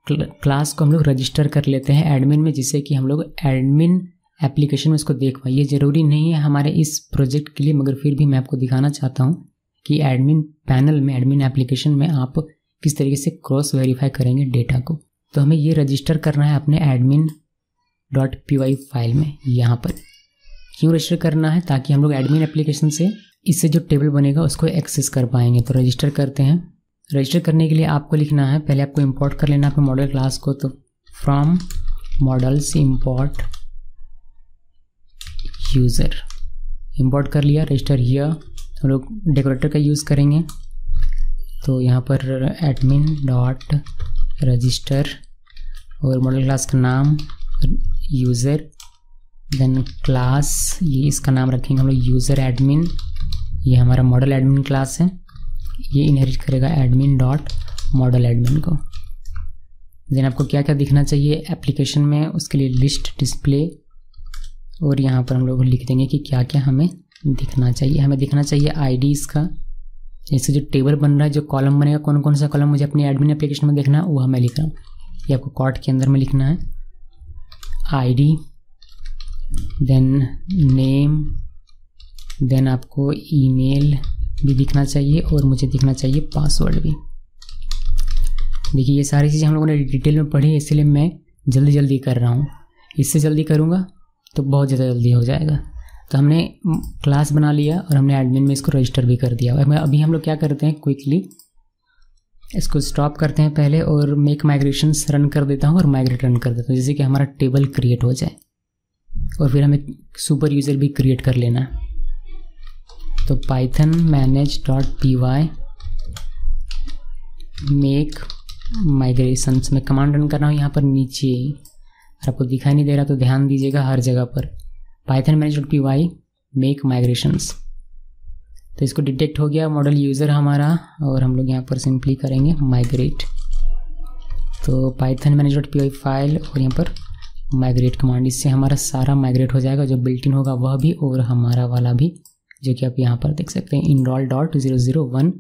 क्लास को हम लोग रजिस्टर कर लेते हैं एडमिन में, जिससे कि हम लोग एडमिन एप्लीकेशन में इसको देख पाए। ये ज़रूरी नहीं है हमारे इस प्रोजेक्ट के लिए, मगर फिर भी मैं आपको दिखाना चाहता हूँ कि एडमिन पैनल में, एडमिन एप्लीकेशन में आप किस तरीके से क्रॉस वेरीफाई करेंगे डेटा को। तो हमें ये रजिस्टर करना है अपने admin.py फाइल में। यहाँ पर क्यों रजिस्टर करना है, ताकि हम लोग एडमिन एप्लीकेशन से इससे जो टेबल बनेगा उसको एक्सेस कर पाएंगे। तो रजिस्टर करते हैं। रजिस्टर करने के लिए आपको लिखना है, पहले आपको इंपोर्ट कर लेना अपने मॉडल क्लास को। तो from models import user, import कर लिया। रजिस्टर हियर हम लोग डेकोरेटर का यूज़ करेंगे, तो यहाँ पर admin.register और मॉडल क्लास का नाम यूज़र, देन क्लास ये इसका नाम रखेंगे हम लोग यूज़र एडमिन, ये हमारा मॉडल एडमिन क्लास है, ये इनहेरिट करेगा एडमिन डॉट मॉडल एडमिन को। देन आपको क्या क्या दिखना चाहिए एप्लीकेशन में, उसके लिए लिस्ट डिस्प्ले, और यहाँ पर हम लोग लिख देंगे कि क्या क्या हमें दिखना चाहिए। हमें दिखना चाहिए आईडीज़ का, जैसे जो टेबल बन रहा है, जो कॉलम बनेगा, कौन कौन सा कॉलम मुझे अपनी एडमिन एप्लीकेशन में देखना है वो मैं लिख रहा हूँ। ये आपको कॉट के अंदर में लिखना है, आईडी, देन नेम, देन आपको ईमेल भी दिखना चाहिए, और मुझे दिखना चाहिए पासवर्ड भी। देखिए ये सारी चीज़ें हम लोगों ने डिटेल में पढ़ी, इसलिए मैं जल्दी जल्दी कर रहा हूँ। इससे जल्दी करूँगा तो बहुत ज़्यादा जल्दी हो जाएगा। तो हमने क्लास बना लिया और हमने एडमिन में इसको रजिस्टर भी कर दिया। और अभी हम लोग क्या करते हैं, क्विकली इसको स्टॉप करते हैं पहले, और मेक माइग्रेशंस रन कर देता हूँ और माइग्रेट रन कर देता हूँ, जैसे कि हमारा टेबल क्रिएट हो जाए। और फिर हमें सुपर यूज़र भी क्रिएट कर लेना है। तो पाइथन manage.py मेक माइग्रेशंस में कमांड रन कर रहा हूँ यहाँ पर नीचे। अगर आपको दिखाई नहीं दे रहा तो ध्यान दीजिएगा हर जगह पर, पाइथन manage.py मेक माइग्रेशंस। तो इसको डिटेक्ट हो गया मॉडल यूज़र हमारा, और हम लोग यहाँ पर सिंपली करेंगे माइग्रेट। तो पाइथन manage.py फाइल और यहाँ पर माइग्रेट कमांड, इससे हमारा सारा माइग्रेट हो जाएगा, जो बिल्ट इन होगा वह भी और हमारा वाला भी, जो कि आप यहाँ पर देख सकते हैं enroll.001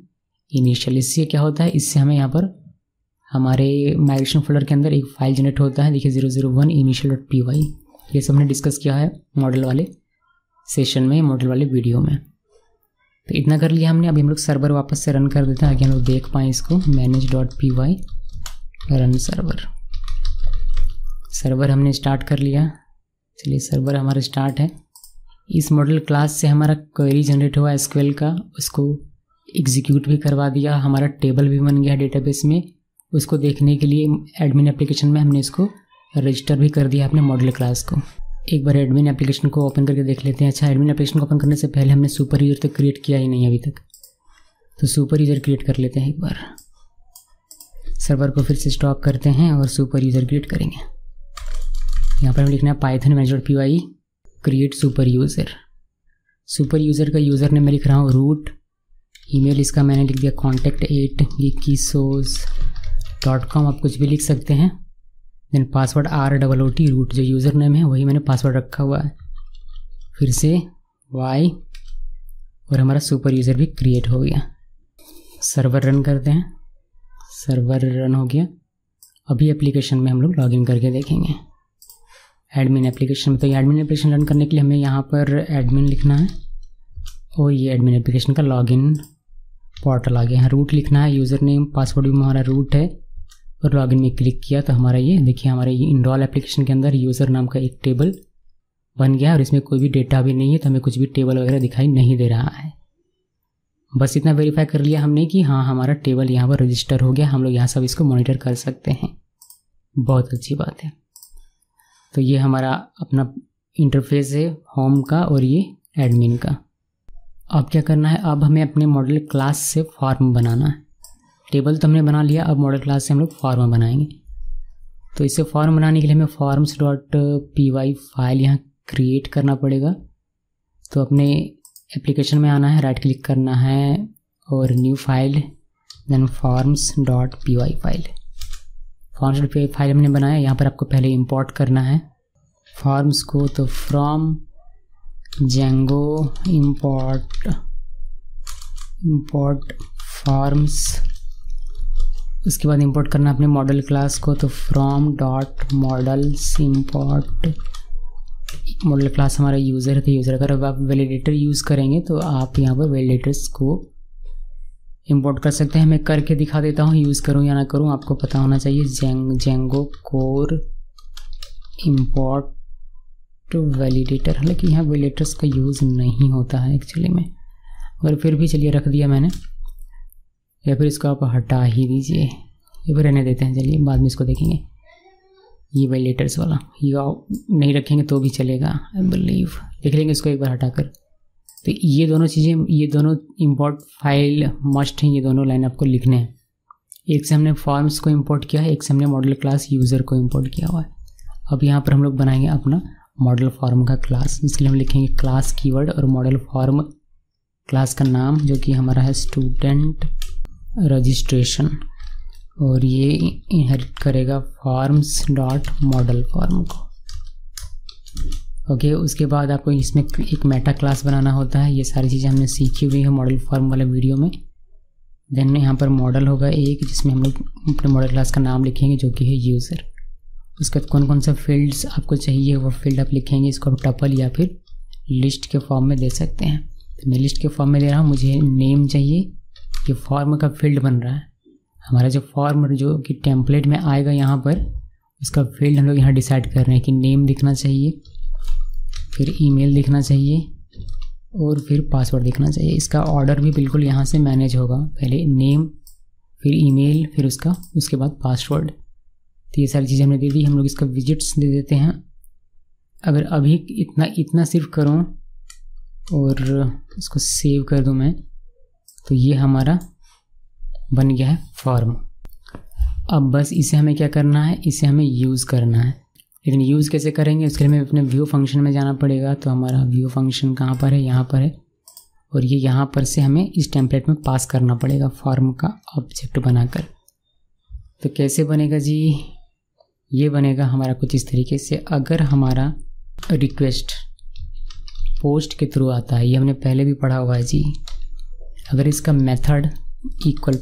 इनिशियल। इससे क्या होता है, इससे हमें यहाँ पर हमारे माइग्रेशन फोल्डर के अंदर एक फाइल जनरेट होता है। देखिए 001 initial.py, ये सब हमने डिस्कस किया है मॉडल वाले सेशन में, मॉडल वाले वीडियो में। तो इतना कर लिया हमने। अभी हम लोग सर्वर वापस से रन कर देते हैं, आगे हम लोग देख पाएँ इसको। manage.py रन सर्वर हमने स्टार्ट कर लिया। चलिए सर्वर हमारा स्टार्ट है। इस मॉडल क्लास से हमारा क्वेरी जनरेट हुआ एसक्यूएल का, उसको एग्जीक्यूट भी करवा दिया, हमारा टेबल भी बन गया डेटाबेस में। उसको देखने के लिए एडमिन एप्लीकेशन में हमने इसको रजिस्टर भी कर दिया अपने मॉडल क्लास को। एक बार एडमिन एप्लीकेशन को ओपन करके देख लेते हैं। अच्छा, एडमिन एप्लीकेशन को ओपन करने से पहले हमने सुपर यूज़र तो क्रिएट किया ही नहीं अभी तक, तो सुपर यूज़र क्रिएट कर लेते हैं एक बार। सर्वर को फिर से स्टॉप करते हैं और सुपर यूज़र क्रिएट करेंगे। यहाँ पर हमें लिखना है Python manage.py create super user. Super user का यूज़र नेम मैं लिख रहा हूँ रूट, ईमेल इसका मैंने लिख दिया contact@geekysos.com, आप कुछ भी लिख सकते हैं। देन पासवर्ड ROOT रूट, जो यूज़र नेम है वही मैंने पासवर्ड रखा हुआ है। फिर से y, और हमारा सुपर यूज़र भी क्रिएट हो गया। सर्वर रन करते हैं। सर्वर रन हो गया। अभी एप्लीकेशन में हम लोग लॉगिन करके देखेंगे एडमिन एप्लीकेशन में। तो ये एडमिन एप्लीकेशन रन करने के लिए हमें यहाँ पर एडमिन लिखना है, और ये एडमिन एप्लीकेशन का लॉगिन पोर्टल आ गया। यहाँ रूट लिखना है, यूज़र नेम पासवर्ड भी हमारा रूट है, और लॉगिन में क्लिक किया तो हमारा ये देखिए, हमारे ये इनरोल एप्लीकेशन के अंदर यूज़र नाम का एक टेबल बन गया, और इसमें कोई भी डेटा भी नहीं है, तो हमें कुछ भी टेबल वगैरह दिखाई नहीं दे रहा है। बस इतना वेरीफाई कर लिया हमने कि हाँ हमारा टेबल यहाँ पर रजिस्टर हो गया। हम लोग यहाँ सब इसको मॉनिटर कर सकते हैं, बहुत अच्छी बात है। तो ये हमारा अपना इंटरफेस है होम का और ये एडमिन का। अब क्या करना है, अब हमें अपने मॉडल क्लास से फॉर्म बनाना है। टेबल तो हमने बना लिया, अब मॉडल क्लास से हम लोग फॉर्म बनाएंगे। तो इसे फॉर्म बनाने के लिए हमें forms.py फाइल यहाँ क्रिएट करना पड़ेगा। तो अपने एप्लीकेशन में आना है, राइट क्लिक करना है और new file, then forms.py file. forms.py file हमने बनाया। यहाँ पर आपको पहले इंपोर्ट करना है फॉर्म्स को। तो फ्रॉम Django import forms, उसके बाद इंपोर्ट करना अपने मॉडल क्लास को। तो from.models import मॉडल क्लास हमारा यूज़र है, तो यूज़र अगर आप वैलिडेटर यूज़ करेंगे तो आप यहाँ पर वैलिडेटर्स को इंपोर्ट कर सकते हैं। मैं करके दिखा देता हूँ, यूज़ करूँ या ना करूँ आपको पता होना चाहिए। Django core import to validator, हालांकि यहाँ वैलिडेटर्स का यूज़ नहीं होता है एक्चुअली में, मगर फिर भी चलिए रख दिया मैंने, या फिर इसको आप हटा ही दीजिए, ये भी रहने देते हैं। चलिए बाद में इसको देखेंगे। ये वैलिडेटर्स वाला ये नहीं रखेंगे तो भी चलेगा, आई बिलीव। देख लेंगे इसको एक बार हटाकर। तो ये दोनों चीज़ें, ये दोनों इंपोर्ट फाइल मस्ट हैं, ये दोनों लाइन आपको लिखने हैं। एक से हमने फॉर्म्स को इंपोर्ट किया है, एक से हमने मॉडल क्लास यूज़र को इंपोर्ट किया हुआ है। अब यहाँ पर हम लोग बनाएंगे अपना मॉडल फॉर्म का क्लास, जिसके लिए हम लिखेंगे क्लास कीवर्ड और मॉडल फॉर्म क्लास का नाम जो कि हमारा है स्टूडेंट रजिस्ट्रेशन, और ये इनहेरिट करेगा फॉर्म्स डॉट मॉडल फॉर्म को। ओके, उसके बाद आपको इसमें एक मेटा क्लास बनाना होता है। ये सारी चीज़ें हमने सीखी हुई है मॉडल फॉर्म वाले वीडियो में। देन यहाँ पर मॉडल होगा एक, जिसमें हम लोग अपने मॉडल क्लास का नाम लिखेंगे जो कि है यूज़र। उसके बाद कौन कौन सा फील्ड्स आपको चाहिए वो फील्ड आप लिखेंगे। इसको आप टपल या फिर लिस्ट के फॉर्म में दे सकते हैं। तो मैं लिस्ट के फॉर्म में दे रहा हूँ। मुझे नेम चाहिए, ये फॉर्म का फील्ड बन रहा है हमारा। जो फॉर्म जो कि टेम्पलेट में आएगा यहाँ पर, उसका फील्ड हम लोग यहाँ डिसाइड कर रहे हैं कि नेम दिखना चाहिए, फिर ईमेल दिखना चाहिए और फिर पासवर्ड दिखना चाहिए। इसका ऑर्डर भी बिल्कुल यहाँ से मैनेज होगा, पहले नेम, फिर ईमेल, फिर उसके बाद पासवर्ड। तो ये सारी चीज़ें हमने दे दी। हम लोग इसका विजिट्स दे देते हैं। अगर अभी इतना सिर्फ करूँ और इसको सेव कर दूँ मैं, तो ये हमारा बन गया है फॉर्म। अब बस इसे हमें क्या करना है, इसे हमें यूज़ करना है। लेकिन यूज़ कैसे करेंगे, उसके लिए हमें अपने व्यू फंक्शन में जाना पड़ेगा। तो हमारा व्यू फंक्शन कहाँ पर है, यहाँ पर है, और ये यहाँ पर से हमें इस टेम्पलेट में पास करना पड़ेगा फॉर्म का ऑब्जेक्ट बनाकर। तो कैसे बनेगा जी, ये बनेगा हमारा कुछ इस तरीके से। अगर हमारा रिक्वेस्ट पोस्ट के थ्रू आता है, ये हमने पहले भी पढ़ा हुआ है जी। अगर इसका मेथड इक्वल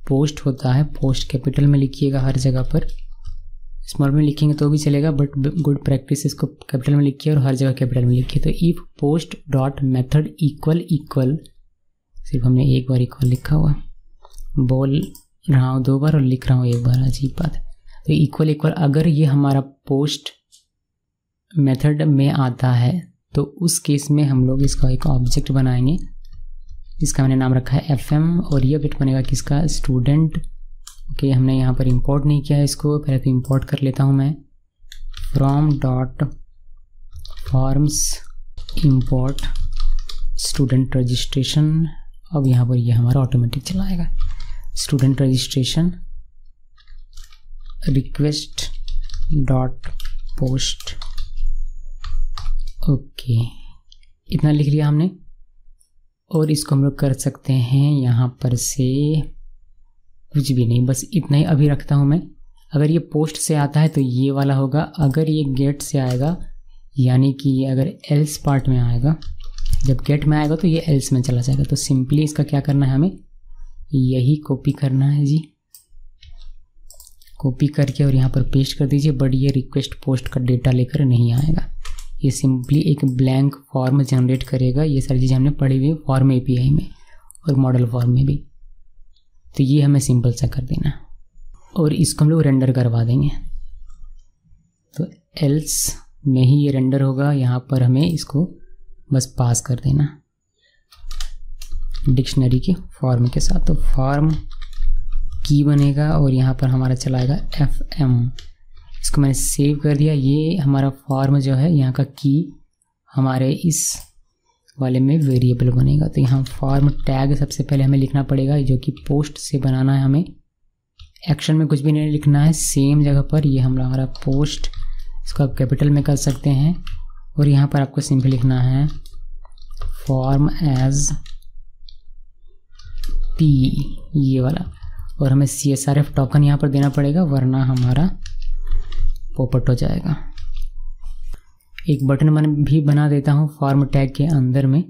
पोस्ट होता है, पोस्ट कैपिटल में लिखिएगा हर जगह पर, स्मॉल में लिखेंगे तो भी चलेगा, बट गुड प्रैक्टिस इसको कैपिटल में लिखिए और हर जगह कैपिटल में लिखिए। तो if post dot method equal, सिर्फ हमने एक बार इक्वल लिखा हुआ, बोल रहा हूँ 2 बार और लिख रहा हूँ 1 बार, अजीब बात है। तो इक्वल अगर ये हमारा पोस्ट मेथड में आता है तो उस केस में हम लोग इसका एक ऑब्जेक्ट बनाएंगे जिसका मैंने नाम रखा है FM, और ये ऑब्जेक्ट बनेगा किसका, स्टूडेंट। ओके, हमने यहाँ पर इंपोर्ट नहीं किया है इसको, पहले तो इंपोर्ट कर लेता हूँ मैं। From dot forms import student registration. अब यहाँ पर ये हमारा ऑटोमेटिक चलाएगा। Student registration request dot post. Okay, इतना लिख लिया हमने, और इसको हम लोग कर सकते हैं यहाँ पर से कुछ भी नहीं, बस इतना ही अभी रखता हूँ मैं। अगर ये पोस्ट से आता है तो ये वाला होगा, अगर ये गेट से आएगा, यानी कि अगर एल्स पार्ट में आएगा, जब गेट में आएगा तो ये एल्स में चला जाएगा। तो सिंपली इसका क्या करना है, हमें यही कॉपी करना है जी। कॉपी करके और यहाँ पर पेस्ट कर दीजिए, बट ये रिक्वेस्ट पोस्ट का डेटा लेकर नहीं आएगा, ये सिंपली एक ब्लैंक फॉर्म जनरेट करेगा। ये सारी चीज़ें हमने पढ़ी हुई है फॉर्म API में और मॉडल फॉर्म में भी। तो ये हमें सिंपल सा कर देना, और इसको हम लोग रेंडर करवा देंगे। तो एल्स में ही ये रेंडर होगा, यहाँ पर हमें इसको बस पास कर देना डिक्शनरी के फॉर्म के साथ। तो फॉर्म की बनेगा और यहाँ पर हमारा चलाएगा FM। इसको मैंने सेव कर दिया। ये हमारा फॉर्म जो है, यहाँ का की हमारे इस वाले में वेरिएबल बनेगा। तो यहाँ फॉर्म टैग सबसे पहले हमें लिखना पड़ेगा, जो कि पोस्ट से बनाना है हमें। एक्शन में कुछ भी नहीं लिखना है, सेम जगह पर ये हमारा पोस्ट, इसको आप कैपिटल में कर सकते हैं। और यहाँ पर आपको सिंपल लिखना है फॉर्म एज P, ये वाला। और हमें CSRF टोकन यहाँ पर देना पड़ेगा, वरना हमारा पोपट हो जाएगा। एक बटन मैं भी बना देता हूँ फॉर्म टैग के अंदर में।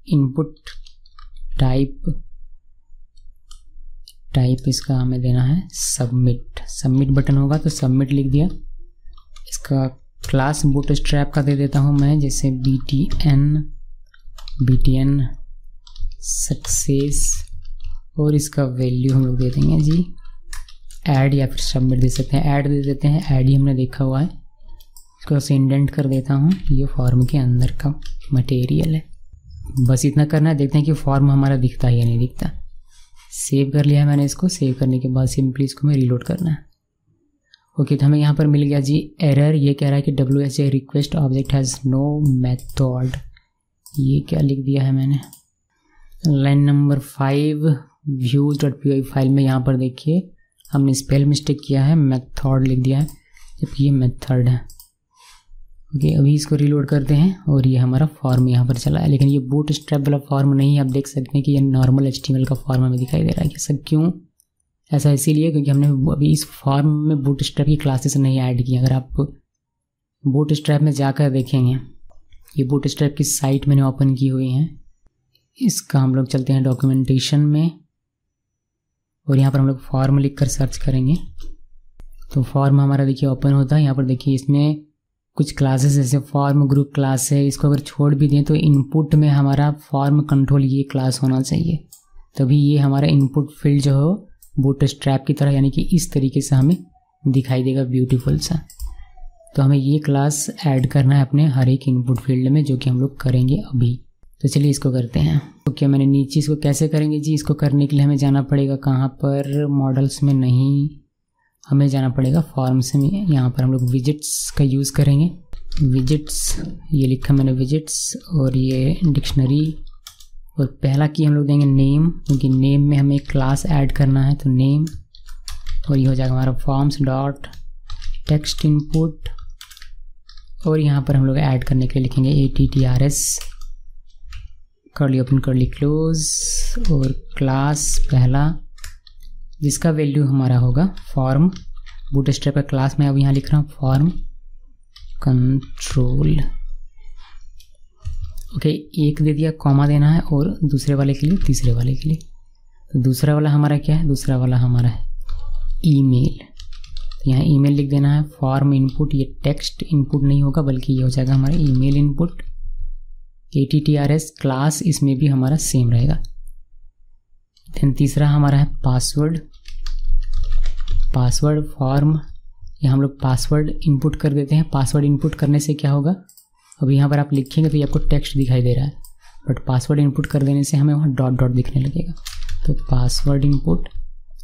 इनपुट टाइप इसका हमें देना है सबमिट बटन होगा तो सबमिट लिख दिया। इसका क्लास बूटस्ट्रैप का दे देता हूँ मैं, जैसे BTN सक्सेस, और इसका वैल्यू हम लोग दे देंगे जी ऐड, या फिर सबमिट दे सकते हैं, ऐड दे देते हैं। ऐड ही हमने देखा हुआ है। इसको ऐसे इंडेंट कर देता हूँ, ये फॉर्म के अंदर का मटेरियल है। बस इतना करना है, देखते हैं कि फॉर्म हमारा दिखता है या नहीं दिखता। सेव कर लिया है मैंने इसको। सेव करने के बाद सिंपली इसको मैं रीलोड करना है। ओके, तो हमें यहाँ पर मिल गया जी एरर। ये कह रहा है कि WSA request object has no method. ये क्या लिख दिया है मैंने, लाइन नंबर 5 views.py फाइल में। यहाँ पर देखिए हमने स्पेल मिस्टेक किया है, मेथड लिख दिया है, जबकि ये मेथड है। ओके, अभी इसको रीलोड करते हैं और ये हमारा फॉर्म यहाँ पर चला है, लेकिन ये बूटस्ट्रैप वाला फॉर्म नहीं है। आप देख सकते हैं कि ये नॉर्मल HTML का फॉर्म हमें दिखाई दे रहा है। ऐसा क्यों? ऐसा इसीलिए क्योंकि हमने अभी इस फॉर्म में बूटस्ट्रैप की क्लासेस नहीं ऐड की। अगर आप बूटस्ट्रैप में जाकर देखेंगे, ये बूटस्ट्रैप की साइट मैंने ओपन की हुई है। इसका हम लोग चलते हैं डॉक्यूमेंटेशन में और यहाँ पर हम लोग फॉर्म लिख कर सर्च करेंगे तो फॉर्म हमारा देखिए ओपन होता है। यहाँ पर देखिए इसमें कुछ क्लासेस जैसे फॉर्म ग्रुप क्लास है, इसको अगर छोड़ भी दें तो इनपुट में हमारा फॉर्म कंट्रोल ये क्लास होना चाहिए, तभी ये हमारा इनपुट फील्ड जो हो बूटस्ट्रैप की तरह यानी कि इस तरीके से हमें दिखाई देगा ब्यूटीफुल सा। तो हमें ये क्लास ऐड करना है अपने हर एक इनपुट फील्ड में, जो कि हम लोग करेंगे अभी। तो चलिए इसको करते हैं। तो क्या मैंने नीचे इसको कैसे करेंगे जी? इसको करने के लिए हमें जाना पड़ेगा कहाँ पर? मॉडल्स में नहीं, हमें जाना पड़ेगा फॉर्म्स में। यहाँ पर हम लोग विजिट्स का यूज़ करेंगे। विजिट्स ये लिखा मैंने विजिट्स, और ये डिक्शनरी, और पहला की हम लोग देंगे नेम, क्योंकि नेम में हमें क्लास ऐड करना है तो नेम, और ये हो जाएगा हमारा फॉर्म्स डॉट टेक्स्ट इनपुट, और यहाँ पर हम लोग ऐड करने के लिए लिखेंगे ATTRS curly open curly close, और क्लास पहला जिसका वैल्यू हमारा होगा फॉर्म बूटस्ट्रैप का क्लास में अब यहाँ लिख रहा हूँ फॉर्म कंट्रोल। ओके, एक दे दिया, कॉमा देना है, और दूसरे वाले के लिए तीसरे वाले के लिए। तो दूसरा वाला हमारा क्या है? दूसरा वाला हमारा है ईमेल। तो यहाँ ईमेल लिख देना है। फॉर्म इनपुट, ये टेक्स्ट इनपुट नहीं होगा बल्कि ये हो जाएगा हमारा ईमेल इनपुट। ATTRS क्लास इसमें भी हमारा सेम रहेगा। देन तीसरा हमारा है पासवर्ड। पासवर्ड फॉर्म, यहाँ हम लोग पासवर्ड इनपुट कर देते हैं। पासवर्ड इनपुट करने से क्या होगा? अभी यहाँ पर आप लिखेंगे तो ये आपको टेक्स्ट दिखाई दे रहा है, बट पासवर्ड इनपुट कर देने से हमें वहाँ डॉट डॉट दिखने लगेगा। तो पासवर्ड इनपुट,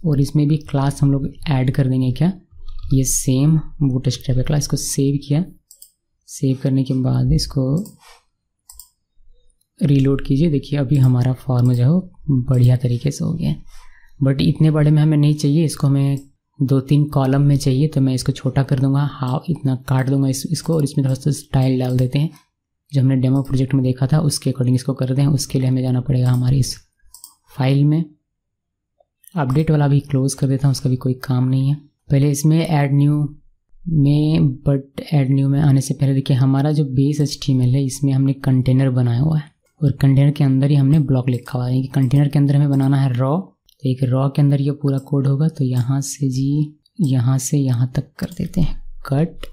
और इसमें भी क्लास हम लोग ऐड कर देंगे क्या? ये सेम बूटस्ट्रैप का क्लास। इसको सेव किया, सेव करने के बाद इसको रीलोड कीजिए। देखिए अभी हमारा फॉर्म जो है बढ़िया तरीके से हो गया है, बट इतने बड़े में हमें नहीं चाहिए, इसको हमें 2-3 कॉलम में चाहिए। तो मैं इसको छोटा कर दूंगा, हाँ इतना काट दूंगा इसको, और इसमें थोड़ा सा स्टाइल डाल देते हैं जो हमने डेमो प्रोजेक्ट में देखा था उसके अकॉर्डिंग इसको करते हैं। उसके लिए हमें जाना पड़ेगा हमारी इस फाइल में। अपडेट वाला भी क्लोज कर देता हूँ, उसका भी कोई काम नहीं है। पहले इसमें ऐड न्यू में, बट ऐड न्यू में आने से पहले देखिए हमारा जो बेस HTML है इसमें हमने कंटेनर बनाया हुआ है, और कंटेनर के अंदर ही हमने ब्लॉक लिखा हुआ है कि कंटेनर के अंदर हमें बनाना है रॉ। तो एक रॉ के अंदर ये पूरा कोड होगा। तो यहाँ से जी, यहाँ से यहाँ तक कर देते हैं कट,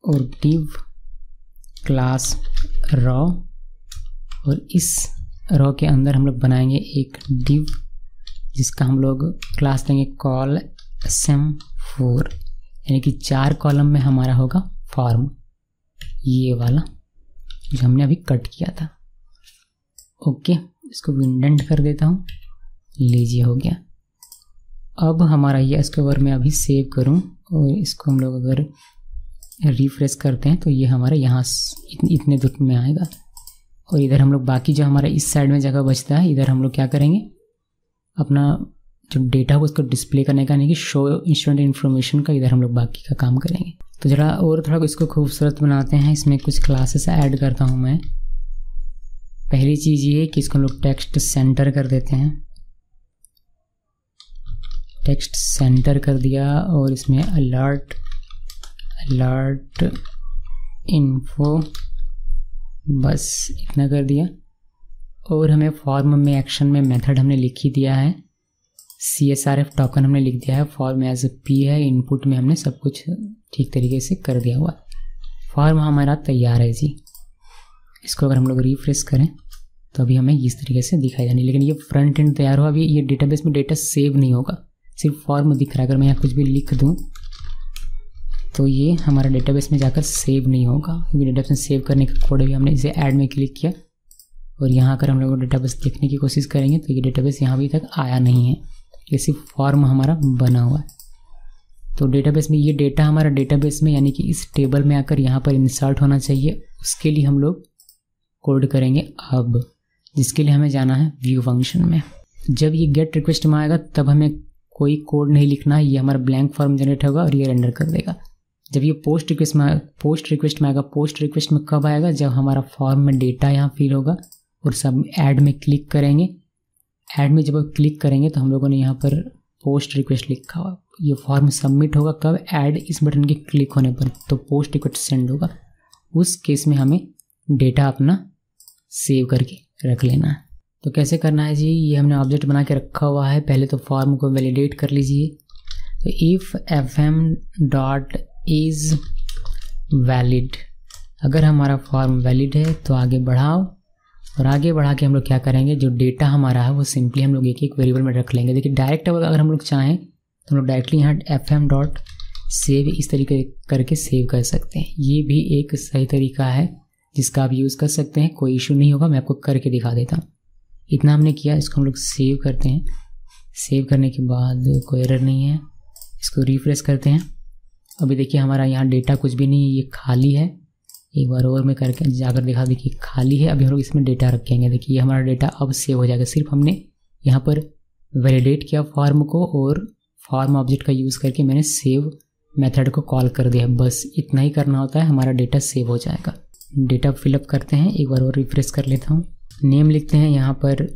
और डिव क्लास रॉ, और इस रॉ के अंदर हम लोग बनाएंगे एक डिव जिसका हम लोग क्लास देंगे कॉल SM4, यानी कि 4 कॉलम में हमारा होगा फॉर्म, ये वाला जो हमने अभी कट किया था। ओके, इसको इंडेंट कर देता हूँ, लीजिए हो गया। अब हमारा ये स्कोर में अभी सेव करूँ और इसको हम लोग अगर रिफ्रेश करते हैं तो ये हमारे यहाँ इतने दूर में आएगा, और इधर हम लोग बाकी जो हमारा इस साइड में जगह बचता है इधर हम लोग क्या करेंगे, अपना जो डेटा है उसको डिस्प्ले करने का, नहीं कि शो इंस्टेंट इन्फॉर्मेशन का, इधर हम लोग बाकी का काम करेंगे। तो जरा और थोड़ा इसको खूबसूरत बनाते हैं। इसमें कुछ क्लासेस ऐड करता हूँ मैं। पहली चीज़ ये है कि इसको हम लोग टेक्स्ट सेंटर कर देते हैं। टेक्स्ट सेंटर कर दिया, और इसमें अलर्ट इन्फो, बस इतना कर दिया। और हमें फॉर्म में एक्शन में मेथड हमने लिख ही दिया है, CSRF टोकन हमने लिख दिया है, फॉर्म एज P है, इनपुट में हमने सब कुछ ठीक तरीके से कर दिया हुआ। फॉर्म हमारा तैयार है जी। इसको अगर हम लोग रिफ्रेश करें तो अभी हमें इस तरीके से दिखाई जानी, लेकिन ये फ्रंट एंड तैयार हुआ। अभी ये डेटाबेस में डेटा सेव नहीं होगा, सिर्फ फॉर्म दिख रहा है। अगर मैं यहाँ कुछ भी लिख दूँ तो ये हमारा डेटाबेस में जाकर सेव नहीं होगा, क्योंकि डेटाबेस में सेव करने का कोड भी हमने इसे ऐड में क्लिक किया, और यहाँ अगर हम लोग डेटाबेस देखने की कोशिश करेंगे तो ये डेटाबेस यहाँ अभी तक आया नहीं है, ये सिर्फ फॉर्म हमारा बना हुआ है। तो डेटाबेस में ये डेटा हमारा डेटाबेस में यानी कि इस टेबल में आकर यहाँ पर इंसर्ट होना चाहिए। उसके लिए हम लोग कोड करेंगे अब, जिसके लिए हमें जाना है व्यू फंक्शन में। जब ये गेट रिक्वेस्ट में आएगा तब हमें कोई कोड नहीं लिखना है, ये हमारा ब्लैंक फॉर्म जनरेट होगा और ये रेंडर कर देगा। जब ये पोस्ट रिक्वेस्ट में आएगा। पोस्ट रिक्वेस्ट में कब आएगा? जब हमारा फॉर्म में डेटा यहाँ फिल होगा और सब ऐड में क्लिक करेंगे। ऐड में जब आप क्लिक करेंगे तो हम लोगों ने यहाँ पर पोस्ट रिक्वेस्ट लिखा हुआ, ये फॉर्म सबमिट होगा कब? ऐड इस बटन के क्लिक होने पर, तो पोस्ट रिक्वेस्ट सेंड होगा। उस केस में हमें डेटा अपना सेव करके रख लेना है। तो कैसे करना है जी? ये हमने ऑब्जेक्ट बना के रखा हुआ है। पहले तो फॉर्म को वैलिडेट कर लीजिए। तो इफ़ fm.is वैलिड, अगर हमारा फॉर्म वैलिड है तो आगे बढ़ाओ, और आगे बढ़ा के हम लोग क्या करेंगे, जो डेटा हमारा है वो सिंपली हम लोग एक एक वेरिएबल में रख लेंगे। देखिए डायरेक्ट अगर हम लोग चाहें तो हम लोग डायरेक्टली यहाँ fm.save इस तरीके करके सेव कर सकते हैं। ये भी एक सही तरीका है जिसका आप यूज़ कर सकते हैं, कोई इशू नहीं होगा। मैं आपको करके दिखा देता हूँ। इतना हमने किया, इसको हम लोग सेव करते हैं। सेव करने के बाद कोई एरर नहीं है, इसको रिफ्रेश करते हैं। अभी देखिए हमारा यहाँ डेटा कुछ भी नहीं है, ये खाली है। एक बार और में करके जाकर दिखा, देखिए खाली है। अभी हम लोग इसमें डेटा रखेंगे। देखिए ये हमारा डेटा अब सेव हो जाएगा। सिर्फ हमने यहाँ पर वैलिडेट किया फॉर्म को और फॉर्म ऑब्जेक्ट का यूज़ करके मैंने सेव मेथड को कॉल कर दिया। बस इतना ही करना होता है, हमारा डेटा सेव हो जाएगा। डेटा फिलअप करते हैं, एक बार और रिफ्रेश कर लेता हूँ। नेम लिखते हैं यहाँ पर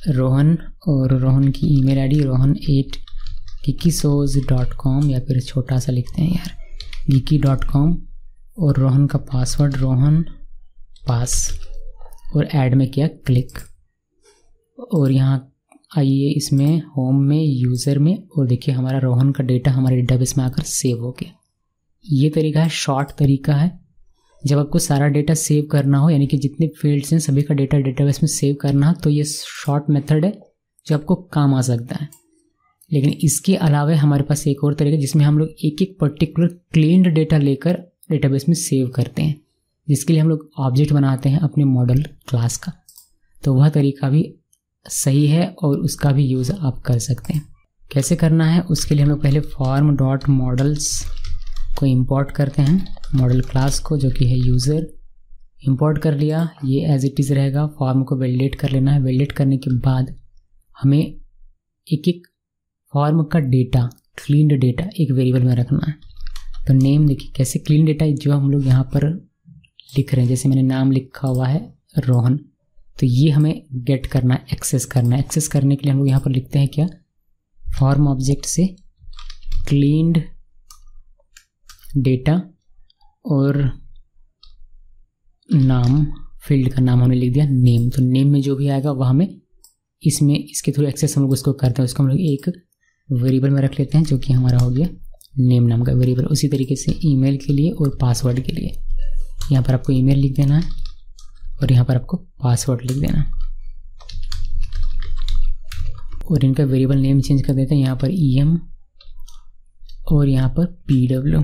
रोहन, और रोहन की ईमेल आईडी rohan@geekysauce.com, या फिर छोटा सा लिखते हैं यार geeky.com, और रोहन का पासवर्ड रोहन पास, और ऐड में किया क्लिक। और यहाँ आइए इसमें होम में यूज़र में, और देखिए हमारा रोहन का डेटा हमारे डेटाबेस में आकर सेव हो गया। ये तरीका है, शॉर्ट तरीका है। जब आपको सारा डेटा सेव करना हो, यानी कि जितने फील्ड्स हैं सभी का डेटा डेटाबेस में सेव करना हो, तो ये शॉर्ट मेथड है जो आपको काम आ सकता है। लेकिन इसके अलावा हमारे पास एक और तरीका जिसमें हम लोग एक एक पर्टिकुलर क्लीन्ड डेटा लेकर डेटाबेस में सेव करते हैं, जिसके लिए हम लोग ऑब्जेक्ट बनाते हैं अपने मॉडल क्लास का। तो वह तरीका भी सही है और उसका भी यूज़ आप कर सकते हैं। कैसे करना है उसके लिए हम लोग पहले form.models को इंपोर्ट करते हैं, मॉडल क्लास को जो कि है यूज़र। इंपोर्ट कर लिया, ये एज इट इज़ रहेगा। फॉर्म को वैलिडेट कर लेना है। वैलिडेट करने के बाद हमें एक एक फॉर्म का डेटा, क्लीन्ड डेटा एक वेरिएबल में रखना है। तो नेम देखिए कैसे क्लीन डेटा जो हम लोग यहाँ पर लिख रहे हैं, जैसे मैंने नाम लिखा हुआ है रोहन, तो ये हमें गेट करना है, एक्सेस करना है। एक्सेस करने के लिए हम लोग यहाँ पर लिखते हैं क्या, फॉर्म ऑब्जेक्ट से क्लीन्ड डेटा और नाम, फील्ड का नाम हमने लिख दिया नेम। तो नेम में जो भी आएगा वह हमें इसमें इसके थ्रू एक्सेस हम लोग उसको करते हैं। उसको हम लोग एक वेरिएबल में रख लेते हैं जो कि हमारा हो गया नेम नाम का वेरिएबल। उसी तरीके से ईमेल के लिए और पासवर्ड के लिए यहाँ पर आपको ईमेल लिख देना है और यहाँ पर आपको पासवर्ड लिख देना है, और इनका वेरिएबल नेम चेंज कर देते हैं। यहाँ पर EM और यहाँ पर PW।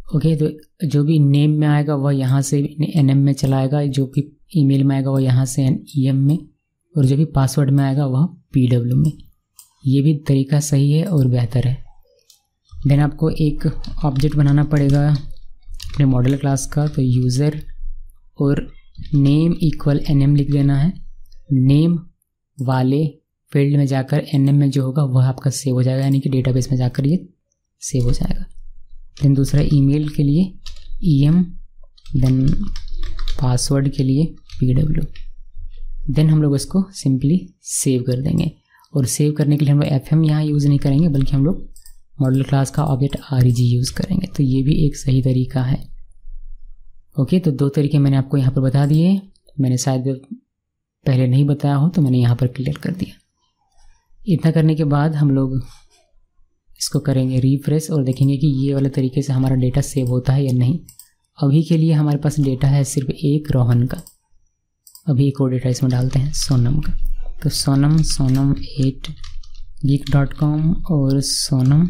ओके, तो जो भी नेम में आएगा वह यहाँ से NM में चला आएगा, जो भी ईमेल में आएगा वह यहाँ से EM में, और जो भी पासवर्ड में आएगा वह PW में। ये भी तरीका सही है और बेहतर है। देन आपको एक ऑब्जेक्ट बनाना पड़ेगा अपने मॉडल क्लास का। तो यूज़र और नेम इक्वल NM लिख देना है। नेम वाले फील्ड में जाकर NM में जो होगा वह आपका सेव हो जाएगा, यानी कि डेटाबेस में जाकर ये सेव हो जाएगा। देन दूसरा ईमेल के लिए EM, देन पासवर्ड के लिए PW। देन हम लोग इसको सिंपली सेव कर देंगे, और सेव करने के लिए हम लोग FM यहाँ यूज़ नहीं करेंगे, बल्कि हम लोग मॉडल क्लास का ऑब्जेक्ट REG यूज़ करेंगे। तो ये भी एक सही तरीका है। ओके, तो 2 तरीके मैंने आपको यहाँ पर बता दिए। मैंने शायद पहले नहीं बताया हो तो मैंने यहाँ पर क्लियर कर दिया। इतना करने के बाद हम लोग इसको करेंगे रिफ्रेश और देखेंगे कि ये वाले तरीके से हमारा डेटा सेव होता है या नहीं। अभी के लिए हमारे पास डेटा है सिर्फ एक रोहन का। अभी एक और डेटा इसमें डालते हैं सोनम का। तो सोनम 8 geek.com और सोनम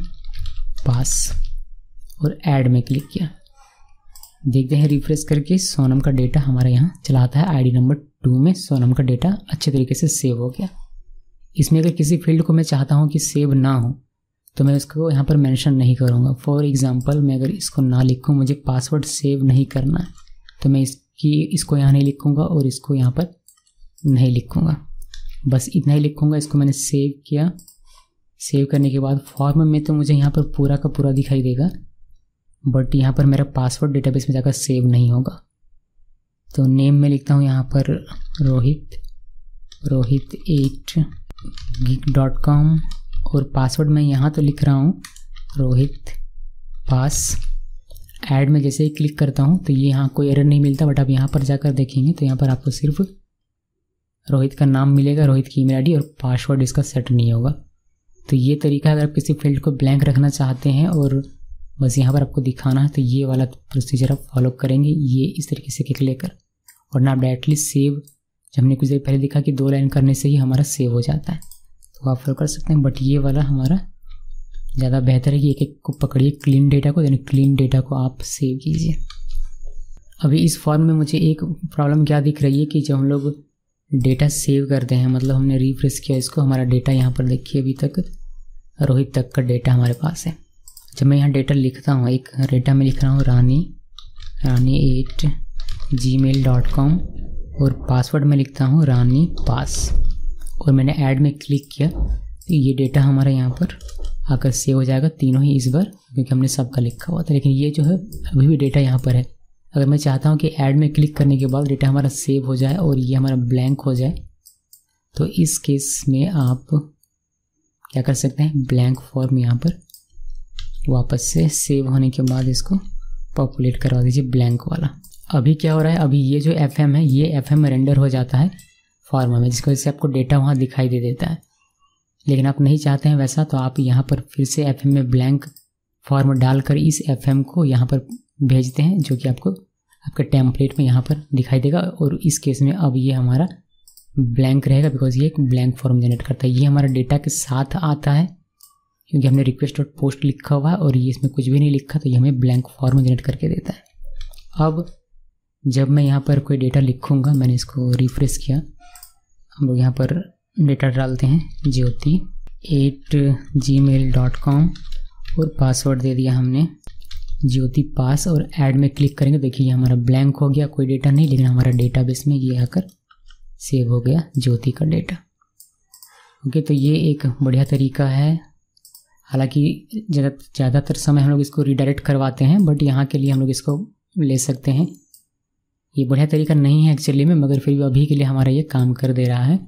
पास, और ऐड में क्लिक किया। देखते हैं रिफ्रेश करके सोनम का डेटा हमारा यहाँ चलाता है। आईडी नंबर 2 में सोनम का डेटा अच्छे तरीके से सेव हो गया। इसमें अगर किसी फील्ड को मैं चाहता हूँ कि सेव ना हो तो मैं उसको यहाँ पर मेंशन नहीं करूँगा। फॉर एग्जांपल मैं अगर इसको ना लिखूँ, मुझे पासवर्ड सेव नहीं करना है, तो मैं इसको यहाँ नहीं लिखूँगा और इसको यहाँ पर नहीं लिखूँगा, बस इतना ही लिखूँगा। इसको मैंने सेव किया। सेव करने के बाद फॉर्म में तो मुझे यहाँ पर पूरा का पूरा दिखाई देगा, बट यहाँ पर मेरा पासवर्ड डेटाबेस में जाकर सेव नहीं होगा। तो नेम में लिखता हूँ यहाँ पर rohit8geek.com और पासवर्ड मैं यहाँ तो लिख रहा हूँ रोहित पास। ऐड में जैसे ही क्लिक करता हूँ तो ये यहाँ कोई एरर नहीं मिलता, बट आप यहाँ पर जाकर देखेंगे तो यहाँ पर आपको सिर्फ रोहित का नाम मिलेगा, रोहित की ईमेल आईडी, और पासवर्ड इसका सेट नहीं होगा। तो ये तरीका अगर आप किसी फील्ड को ब्लैंक रखना चाहते हैं और बस यहाँ पर आपको दिखाना है तो ये वाला प्रोसीजर आप फॉलो करेंगे, ये इस तरीके से क्लिक लेकर, और ना आप डायरेक्टली सेव, जब हमने कुछ देर पहले देखा कि 2 लाइन करने से ही हमारा सेव हो जाता है, तो आप फॉलो कर सकते हैं। बट ये वाला हमारा ज़्यादा बेहतर है कि एक एक को पकड़िए क्लीन डेटा को, यानी क्लीन डेटा को आप सेव कीजिए। अभी इस फॉर्म में मुझे एक प्रॉब्लम क्या दिख रही है कि जब हम लोग डेटा सेव करते हैं, मतलब हमने रिफ्रेश किया इसको, हमारा डेटा यहाँ पर देखिए अभी तक रोहित तक का डेटा हमारे पास है। जब मैं यहाँ डेटा लिखता हूँ, एक डेटा में लिख रहा हूँ रानी8gmail.com और पासवर्ड में लिखता हूँ रानी पास, और मैंने ऐड में क्लिक किया तो ये डेटा हमारा यहाँ पर आकर सेव हो जाएगा, तीनों ही इस बार, क्योंकि हमने सबका लिखा हुआ था। लेकिन ये जो है अभी भी डेटा यहाँ पर है। अगर मैं चाहता हूँ कि ऐड में क्लिक करने के बाद डेटा हमारा सेव हो जाए और ये हमारा ब्लैंक हो जाए, तो इस केस में आप क्या कर सकते हैं, ब्लैंक फॉर्म यहाँ पर वापस से सेव होने के बाद इसको पॉपुलेट करवा दीजिए ब्लैंक वाला। अभी क्या हो रहा है, अभी ये जो FM है ये FM में रेंडर हो जाता है फॉर्म में, जिसकी वजह से आपको डेटा वहाँ दिखाई दे देता है। लेकिन आप नहीं चाहते हैं वैसा, तो आप यहाँ पर फिर से FM में ब्लैंक फॉर्म डालकर इस FM को यहाँ पर भेजते हैं, जो कि आपको आपके टेम्पलेट में यहाँ पर दिखाई देगा। और इस केस में अब ये हमारा ब्लैंक रहेगा, बिकॉज ये एक ब्लैंक फॉर्म जनरेट करता है। ये हमारा डेटा के साथ आता है क्योंकि हमने request.post लिखा हुआ है और ये इसमें कुछ भी नहीं लिखा, तो ये हमें ब्लैंक फॉर्म जनरेट करके देता है। अब जब मैं यहाँ पर कोई डेटा लिखूँगा, मैंने इसको रिफ्रेश किया, हम लोग यहाँ पर डेटा डालते हैं ज्योति8gmail.com और पासवर्ड दे दिया हमने ज्योति पास, और ऐड में क्लिक करेंगे, देखिए ये हमारा ब्लैंक हो गया, कोई डेटा नहीं, लेकिन हमारा डेटाबेस में ये आकर सेव हो गया ज्योति का डेटा। ओके, तो ये एक बढ़िया तरीका है। हालांकि ज़्यादातर समय हम लोग इसको रीडायरेक्ट करवाते हैं, बट यहाँ के लिए हम लोग इसको ले सकते हैं। ये बढ़िया तरीका नहीं है एक्चुअली में, मगर फिर भी अभी के लिए हमारा ये काम कर दे रहा है।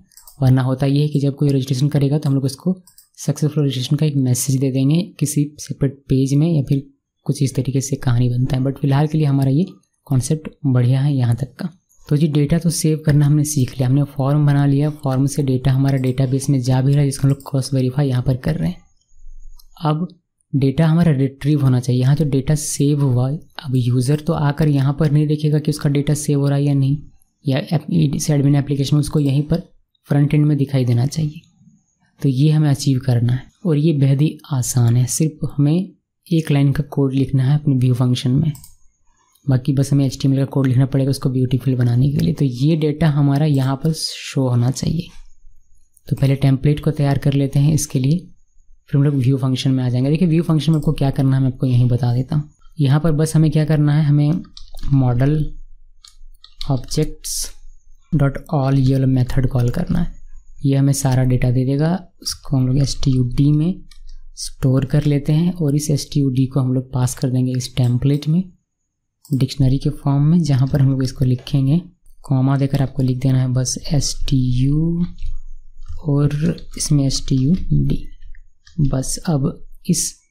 वरना होता ये है कि जब कोई रजिस्ट्रेशन करेगा तो हम लोग उसको सक्सेसफुल रजिस्ट्रेशन का एक मैसेज दे देंगे किसी सेपरेट पेज में, या फिर कुछ इस तरीके से कहानी बनता है। बट फिलहाल के लिए हमारा ये कॉन्सेप्ट बढ़िया है यहाँ तक का। तो जी डेटा तो सेव करना हमने सीख लिया, हमने फॉर्म बना लिया, फॉर्म से डेटा हमारा डेटाबेस में जा भी रहा है, जिसको हम लोग क्रॉस वेरीफाई यहाँ पर कर रहे हैं। अब डेटा हमारा रिट्रीव होना चाहिए। यहाँ जो डेटा सेव हुआ, अब यूज़र तो आकर यहाँ पर नहीं देखेगा कि उसका डेटा सेव हो रहा है या नहीं, या इस एडमिन एप्लीकेशन में उसको यहीं पर फ्रंट एंड में दिखाई देना चाहिए। तो ये हमें अचीव करना है, और ये बेहद ही आसान है। सिर्फ हमें एक लाइन का कोड लिखना है अपने व्यू फंक्शन में, बाकी बस हमें HTML का कोड लिखना पड़ेगा उसको ब्यूटीफुल बनाने के लिए। तो ये डेटा हमारा यहाँ पर शो होना चाहिए। तो पहले टेम्पलेट को तैयार कर लेते हैं इसके लिए, फिर हम लोग व्यू फंक्शन में आ जाएंगे। देखिए व्यू फंक्शन में आपको क्या करना है मैं आपको यहीं बता देता हूँ। यहाँ पर बस हमें क्या करना है, हमें मॉडल ऑब्जेक्ट्स.all ये वाला मेथड कॉल करना है। ये हमें सारा डेटा दे देगा, उसको हम लोग std में स्टोर कर लेते हैं, और इस std को हम लोग पास कर देंगे इस टेम्पलेट में डिक्शनरी के फॉर्म में, जहाँ पर हम लोग इसको लिखेंगे, कॉमा देकर आपको लिख देना है बस stu और इसमें std बस। अब इस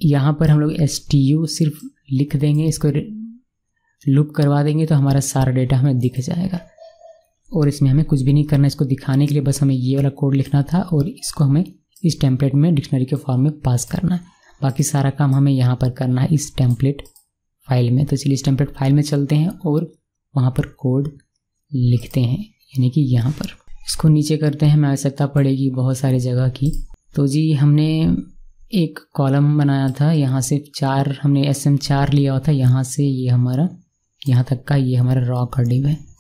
यहाँ पर हम लोग stu सिर्फ लिख देंगे, इसको लूप करवा देंगे, तो हमारा सारा डेटा हमें दिख जाएगा। और इसमें हमें कुछ भी नहीं करना, इसको दिखाने के लिए बस हमें ये वाला कोड लिखना था और इसको हमें इस टेम्पलेट में डिक्शनरी के फॉर्म में पास करना है। बाकी सारा काम हमें यहाँ पर करना है इस टेम्पलेट फाइल में। तो चलिए इस टेम्पलेट फाइल में चलते हैं और वहाँ पर कोड लिखते हैं, यानी कि यहाँ पर इसको नीचे करते हैं। हमें आवश्यकता पड़ेगी बहुत सारी जगह की। तो जी हमने एक कॉलम बनाया था, यहाँ से 4 हमने SM4 लिया हुआ था, यहाँ से ये हमारा यहाँ तक का ये हमारा रॉ का डिव है।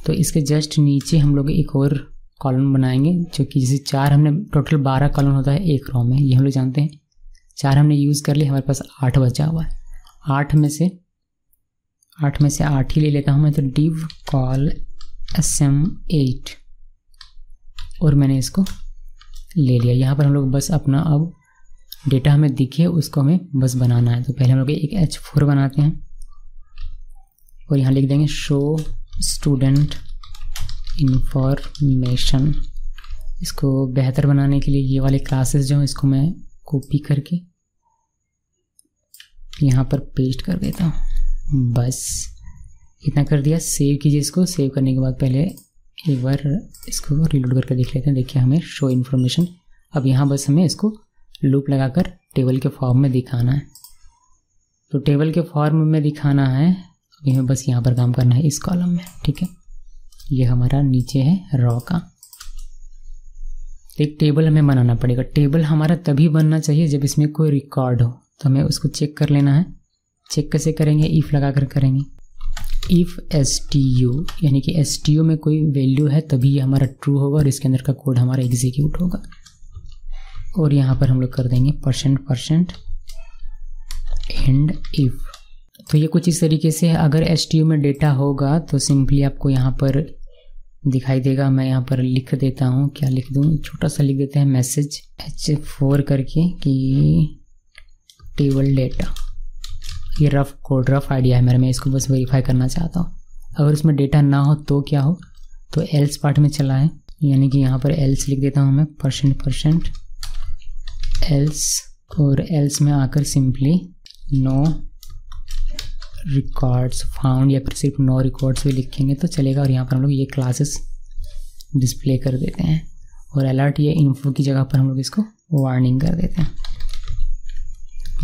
तो इसके जस्ट नीचे हम लोग एक और कॉलम बनाएंगे, जो कि जैसे 4 हमने टोटल 12 कॉलम होता है एक रॉ में, ये हम लोग जानते हैं। 4 हमने यूज़ कर लिया, हमारे पास 8 बचा हुआ है। 8 में से 8 ही ले लेता हूँ मैं। तो div call SM8 और मैंने इसको ले लिया। यहाँ पर हम लोग बस अपना अब डेटा हमें दिखे उसको हमें बस बनाना है। तो पहले हम लोग एक H4 बनाते हैं और यहाँ लिख देंगे शो स्टूडेंट इंफॉर्मेशन। इसको बेहतर बनाने के लिए ये वाले क्लासेस जो हैं इसको मैं कॉपी करके यहाँ पर पेस्ट कर देता हूँ। बस इतना कर दिया। सेव कीजिए इसको। सेव करने के बाद पहले एक बार इसको रीलोड करके देख लेते हैं। देखिए हमें शो इन्फॉर्मेशन, अब यहाँ बस हमें इसको लूप लगाकर टेबल के फॉर्म में दिखाना है। तो टेबल के फॉर्म में दिखाना है, अभी हमें बस यहाँ पर काम करना है इस कॉलम में। ठीक है, ये हमारा नीचे है रॉ का। एक टेबल हमें बनाना पड़ेगा। टेबल हमारा तभी बनना चाहिए जब इसमें कोई रिकॉर्ड हो, तो हमें उसको चेक कर लेना है। चेक कैसे करेंगे? इफ़ लगा कर करेंगे। इफ़ STU यानी कि STU में कोई वैल्यू है तभी ये हमारा ट्रू होगा और इसके अंदर का कोड हमारा एग्जीक्यूट होगा। और यहाँ पर हम लोग कर देंगे %% एंड इफ़। तो ये कुछ इस तरीके से है। अगर STU में डेटा होगा तो सिंपली आपको यहाँ पर दिखाई देगा। मैं यहाँ पर लिख देता हूँ, क्या लिख दूँ, छोटा सा लिख देते हैं मैसेज H4 करके कि टेबल डेटा। ये रफ कोड, रफ आइडिया है मेरा, मैं इसको बस वेरीफाई करना चाहता हूँ। अगर उसमें डेटा ना हो तो क्या हो, तो एल्स पार्ट में चला है, यानी कि यहाँ पर एल्स लिख देता हूँ मैं %% एल्स, और एल्स में आकर सिंपली नो रिकॉर्ड्स फाउंड या फिर सिर्फ नो रिकॉर्ड्स भी लिखेंगे तो चलेगा। और यहाँ पर हम लोग ये क्लासेस डिस्प्ले कर देते हैं और अलर्ट या इन्फो की जगह पर हम लोग इसको वार्निंग कर देते हैं।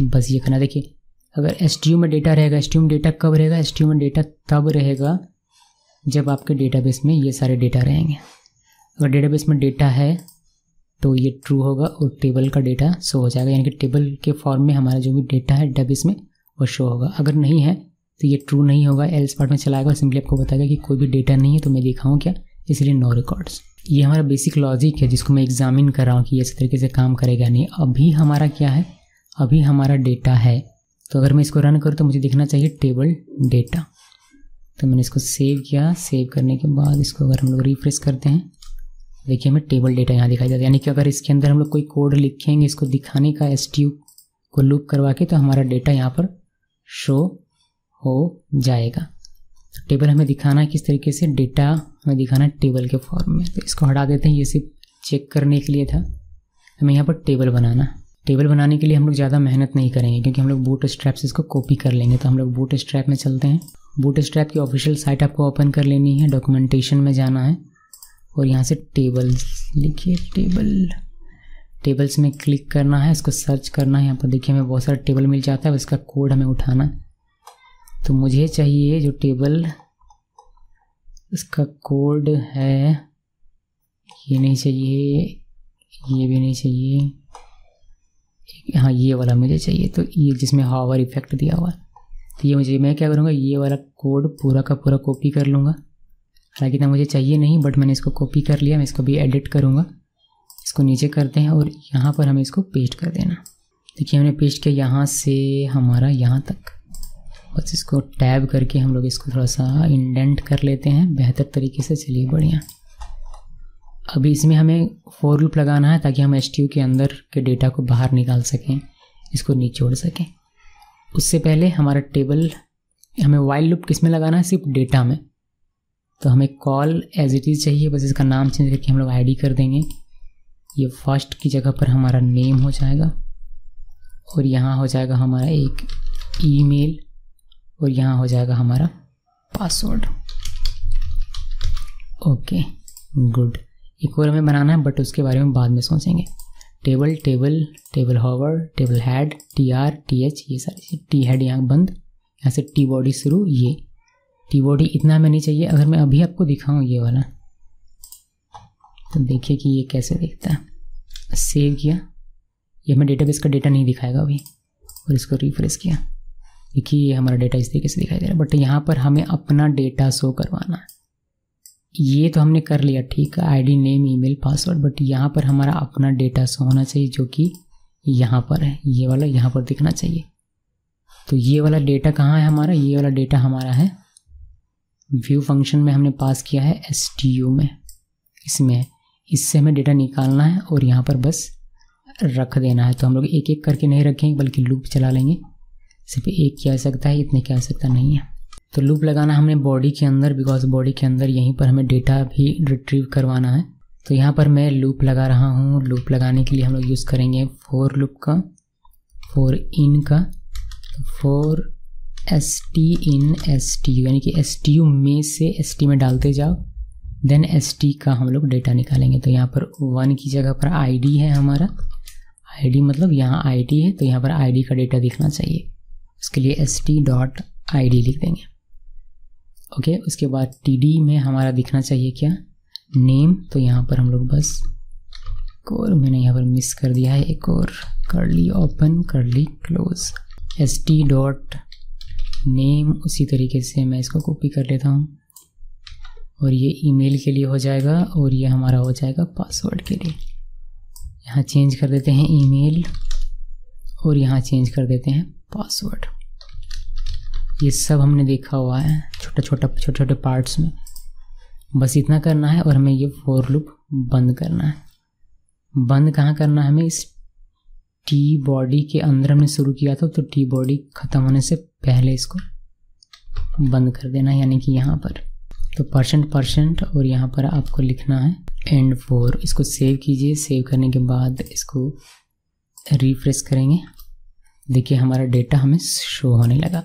बस ये करना। देखिए अगर STU में डेटा रहेगा, STU में डेटा कब रहेगा? STU में डेटा तब रहेगा जब आपके डेटाबेस में ये सारे डेटा रहेंगे। अगर डेटाबेस में डेटा है तो ये ट्रू होगा और टेबल का डेटा शो हो जाएगा, यानी कि टेबल के फॉर्म में हमारा जो भी डेटा है डेटाबेस में वो शो होगा। अगर नहीं है तो ये ट्रू नहीं होगा, एल्स पार्ट में चलाएगा और सिंपली आपको बताएगा कि कोई भी डेटा नहीं है तो मैं दिखाऊँ क्या, इसलिए नो रिकॉर्ड्स। ये हमारा बेसिक लॉजिक है जिसको मैं एग्जामिन कर रहा हूँ कि इस तरीके से काम करेगा नहीं। अभी हमारा क्या है, अभी हमारा डेटा है, तो अगर मैं इसको रन करूँ तो मुझे दिखना चाहिए टेबल डेटा। तो मैंने इसको सेव किया। सेव करने के बाद इसको अगर हम लोग रिफ्रेश करते हैं, देखिए हमें टेबल डेटा यहाँ दिखाई देता है। यानी कि अगर इसके अंदर हम लोग कोई कोड लिखेंगे इसको दिखाने का STU को लूप करवा के, तो हमारा डेटा यहाँ पर शो हो जाएगा। तो टेबल हमें दिखाना है किस तरीके से, डेटा हमें दिखाना है टेबल के फॉर्म में। तो इसको हटा देते हैं, ये सिर्फ चेक करने के लिए था। हमें यहाँ पर टेबल बनाना है। टेबल बनाने के लिए हम लोग ज़्यादा मेहनत नहीं करेंगे क्योंकि हम लोग बूटस्ट्रैप से इसको कॉपी कर लेंगे। तो हम लोग बूटस्ट्रैप में चलते हैं। बूटस्ट्रैप की ऑफिशियल साइट आपको ओपन कर लेनी है, डॉक्यूमेंटेशन में जाना है और यहाँ से टेबल्स लिखिए, टेबल्स में क्लिक करना है, इसको सर्च करना है। यहाँ पर देखिए हमें बहुत सारा टेबल मिल जाता है, इसका कोड हमें उठाना है। तो मुझे चाहिए जो टेबल, इसका कोड है, ये नहीं चाहिए, ये भी नहीं चाहिए, हाँ ये वाला मुझे चाहिए। तो ये जिसमें हावर इफेक्ट दिया हुआ है, तो ये मुझे, मैं क्या करूँगा, ये वाला कोड पूरा का पूरा कॉपी कर लूँगा। हालांकि इतना मुझे चाहिए नहीं, बट मैंने इसको कॉपी कर लिया। मैं इसको भी एडिट करूँगा। इसको नीचे करते हैं और यहाँ पर हमें इसको पेस्ट कर देना। देखिए हमने पेस्ट किया यहाँ से हमारा यहाँ तक। बस इसको टैब करके हम लोग इसको थोड़ा सा इंडेंट कर लेते हैं बेहतर तरीके से। चलिए बढ़िया। अभी इसमें हमें फॉर लूप लगाना है ताकि हम STU के अंदर के डेटा को बाहर निकाल सकें, इसको निचोड़ सकें। उससे पहले हमारा टेबल, हमें वाइल लूप किस में लगाना है, सिर्फ डेटा में। तो हमें कॉल एज इट इज़ चाहिए, बस इसका नाम चेंज करके हम लोग ID कर देंगे। ये फर्स्ट की जगह पर हमारा नेम हो जाएगा और यहाँ हो जाएगा हमारा एक ईमेल और यहाँ हो जाएगा हमारा पासवर्ड। Okay good. एक और हमें बनाना है बट उसके बारे में बाद में सोचेंगे। Table, table, table hover, table head, TR, TH, ये सारी टी हेड यहाँ बंद, यहाँ से टी बॉडी शुरू। ये टी बॉडी इतना हमें नहीं चाहिए। अगर मैं अभी आपको दिखाऊँ ये वाला, तो देखिए कि ये कैसे दिखता है। सेव किया, ये हमें डेटाबेस का डेटा नहीं दिखाएगा अभी, और इसको रिफ्रेश किया, देखिए ये हमारा डेटा इस तरीके से दिखाई दे रहा है। बट यहाँ पर हमें अपना डेटा शो करवाना है। ये तो हमने कर लिया, ठीक है, ID, name, email, password, but यहाँ पर हमारा अपना डेटा शो होना चाहिए जो कि यहाँ पर है। ये वाला यहाँ पर दिखना चाहिए। तो ये वाला डेटा कहाँ है हमारा, ये वाला डेटा हमारा है व्यू फंक्शन में, हमने पास किया है STU में, इसमें है। इससे हमें डेटा निकालना है और यहाँ पर बस रख देना है। तो हम लोग एक एक करके नहीं रखेंगे बल्कि लूप चला लेंगे। सिर्फ एक की आवश्यकता है, इतने की आवश्यकता नहीं है। तो लूप लगाना हमने बॉडी के अंदर, बिकॉज बॉडी के अंदर यहीं पर हमें डेटा भी रिट्रीव करवाना है। तो यहाँ पर मैं लूप लगा रहा हूँ। लूप लगाने के लिए हम लोग यूज़ करेंगे फॉर लूप का, फॉर इन का, फॉर st इन stu, यानी कि stu में से st में डालते जाओ, देन st का हम लोग डेटा निकालेंगे। तो यहाँ पर 1 की जगह पर id है हमारा, id मतलब यहाँ id है, तो यहाँ पर id का डेटा दिखना चाहिए। उसके लिए st.id लिख देंगे। ओके, उसके बाद td में हमारा दिखना चाहिए क्या, नेम। तो यहाँ पर हम लोग बस और मैंने यहाँ पर मिस कर दिया है, एक और कर्ली ओपन कर्ली क्लोज, st.नेम। उसी तरीके से मैं इसको कॉपी कर लेता हूँ और ये ईमेल के लिए हो जाएगा और ये हमारा हो जाएगा पासवर्ड के लिए। यहाँ चेंज कर देते हैं ईमेल और यहाँ चेंज कर देते हैं पासवर्ड। ये सब हमने देखा हुआ है छोटे छोटे पार्ट्स में, बस इतना करना है। और हमें ये फॉर लूप बंद करना है। बंद कहाँ करना है हमें, इस टी बॉडी के अंदर हमने शुरू किया था, तो टी बॉडी ख़त्म होने से पहले इसको बंद कर देना है, यानी कि यहाँ पर। तो %% और यहाँ पर आपको लिखना है एंड फॉर। इसको सेव कीजिए। सेव करने के बाद इसको रिफ्रेश करेंगे। देखिए हमारा डेटा हमें शो होने लगा,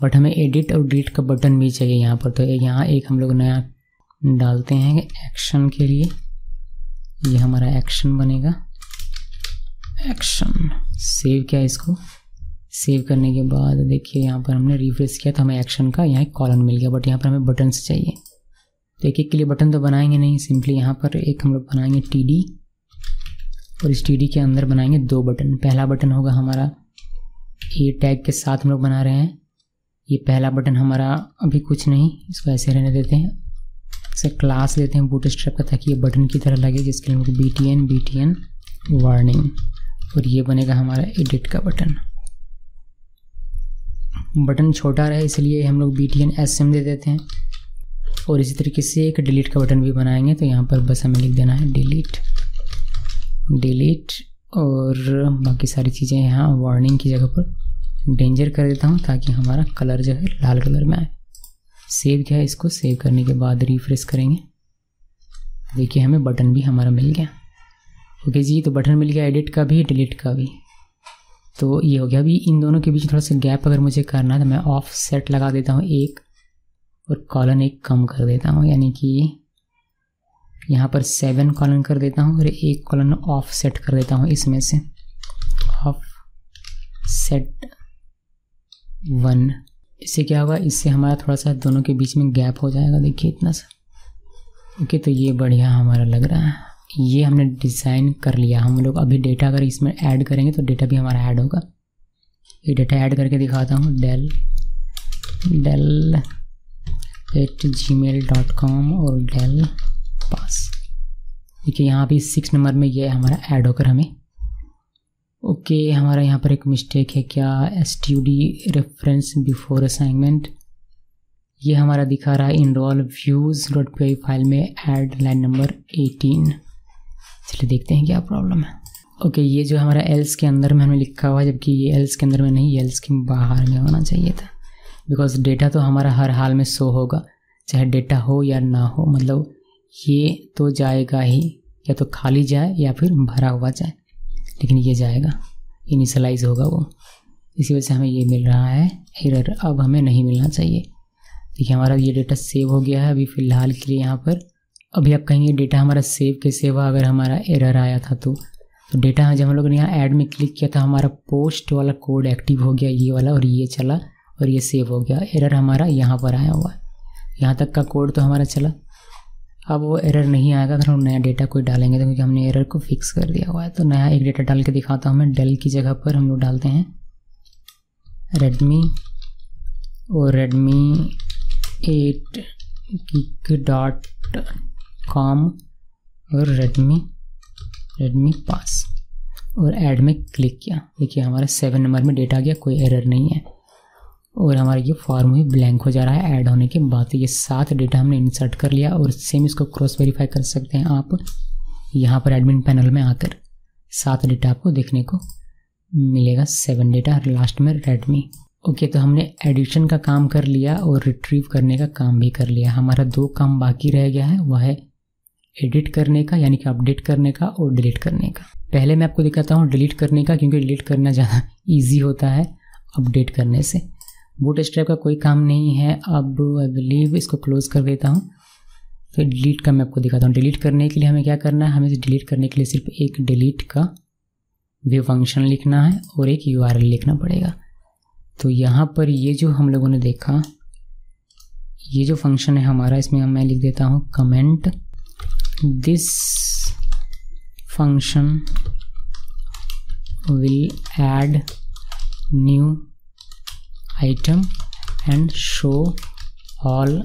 बट हमें एडिट और डिलीट का बटन भी चाहिए यहाँ पर। तो यहाँ एक हम लोग नया डालते हैं एक्शन के लिए। ये हमारा एक्शन बनेगा, एक्शन। सेव किया इसको। सेव करने के बाद देखिए यहाँ पर हमने रिफ्रेश किया तो हमें एक्शन का यहाँ एक कॉलम मिल गया, बट यहाँ पर हमें बटन्स चाहिए। तो एक एक के लिए बटन तो बनाएंगे नहीं, सिंपली यहाँ पर एक हम लोग बनाएंगे TD और इस TD के अंदर बनाएंगे 2 बटन। पहला बटन होगा हमारा ए टैग के साथ हम लोग बना रहे हैं। ये पहला बटन हमारा अभी कुछ नहीं, इसको ऐसे रहने देते हैं। इसे क्लास देते हैं बूटस्ट्रैप का, ताकि ये बटन की तरह लगे, जिसके लिए हम लोग BTN वार्निंग। और ये बनेगा हमारा एडिट का बटन। बटन छोटा रहे इसलिए हम लोग BTN SM दे देते हैं। और इसी तरीके से एक डिलीट का बटन भी बनाएंगे। तो यहाँ पर बस हमें लिख देना है डिलीट और बाकी सारी चीज़ें यहाँ वार्निंग की जगह पर डेंजर कर देता हूँ, ताकि हमारा कलर जो है लाल कलर में आए। सेव किया, इसको सेव करने के बाद रिफ्रेश करेंगे। देखिए हमें बटन भी हमारा मिल गया। ओके जी, तो बटन मिल गया एडिट का भी डिलीट का भी। तो ये हो गया। अभी इन दोनों के बीच थोड़ा सा गैप अगर मुझे करना है तो मैं ऑफ सेट लगा देता हूँ 1 और कॉलन 1 कम कर देता हूँ, यानी कि यहाँ पर 7 कॉलन कर देता हूँ और 1 कॉलन ऑफ सेट कर देता हूँ। इसमें से ऑफ सेट 1, इससे क्या होगा, इससे हमारा थोड़ा सा दोनों के बीच में गैप हो जाएगा। देखिए इतना सा। ओके, तो ये बढ़िया हमारा लग रहा है। ये हमने डिज़ाइन कर लिया। हम लोग अभी डेटा अगर इसमें ऐड करेंगे तो डेटा भी हमारा ऐड होगा। ये डेटा ऐड करके दिखाता हूँ। del@gmail.com और del पास। देखिए यहाँ भी 6 नंबर में ये हमारा ऐड होकर हमें। ओके, हमारा यहाँ पर एक मिस्टेक है क्या, std रेफरेंस बिफोर असाइनमेंट। ये हमारा दिखा रहा है इनरोल views.py फाइल में ऐड लाइन नंबर 18। चलिए देखते हैं क्या प्रॉब्लम है। ओके, ये जो हमारा एल्स के अंदर में हमें लिखा हुआ है, जबकि ये एल्स के अंदर में नहीं, एल्स के बाहर में होना चाहिए था। बिकॉज डेटा तो हमारा हर हाल में शो होगा, चाहे डेटा हो या ना हो। मतलब ये तो जाएगा ही, या तो खाली जाए या फिर भरा हुआ जाए, लेकिन ये जाएगा, इनिशियलाइज होगा वो। इसी वजह से हमें ये मिल रहा है एरर। अब हमें नहीं मिलना चाहिए। देखिए हमारा ये डेटा सेव हो गया है अभी फ़िलहाल के लिए यहाँ पर। अभी आप कहेंगे डेटा हमारा सेव कैसे हुआ अगर हमारा एरर आया था। तो डेटा जब हम लोगों ने यहाँ ऐड में क्लिक किया था, हमारा पोस्ट वाला कोड एक्टिव हो गया, ये वाला, और ये चला और ये सेव हो गया। एरर हमारा यहाँ पर आया हुआ है। यहाँ तक का कोड तो हमारा चला। अब वो एरर नहीं आएगा अगर हम नया डेटा कोई डालेंगे, तो क्योंकि हमने एरर को फिक्स कर दिया हुआ है। तो नया एक डेटा डाल के दिखाता हूँ मैं। डेल की जगह पर हम लोग डालते हैं redmi और redmi8geek.com और redmi पास और ऐड में क्लिक किया। देखिए हमारा 7 नंबर में डेटा आ गया, कोई एरर नहीं है। और हमारा ये फॉर्म भी ब्लैंक हो जा रहा है ऐड होने के बाद। ये 7 डेटा हमने इंसर्ट कर लिया। और सेम इसको क्रॉस वेरीफाई कर सकते हैं आप यहाँ पर एडमिन पैनल में आकर। 7 डेटा आपको देखने को मिलेगा, 7 डेटा लास्ट में रेडमी। ओके, तो हमने एडिशन का काम कर लिया और रिट्रीव करने का काम भी कर लिया। हमारा 2 काम बाकी रह गया है, वह है एडिट करने का यानी कि अपडेट करने का और डिलीट करने का। पहले मैं आपको दिखाता हूँ डिलीट करने का, क्योंकि डिलीट करना ज़्यादा ईजी होता है अपडेट करने से। बूटस्ट्रैप का कोई काम नहीं है। अब आई बिलीव इसको क्लोज कर देता हूँ। फिर डिलीट का मैं आपको दिखाता हूँ। डिलीट करने के लिए हमें क्या करना है, हमें डिलीट करने के लिए सिर्फ एक डिलीट का व्यू फंक्शन लिखना है और एक URL लिखना पड़ेगा। तो यहाँ पर ये जो हम लोगों ने देखा, ये जो फंक्शन है हमारा, इसमें मैं लिख देता हूँ comment this function will add new item and show all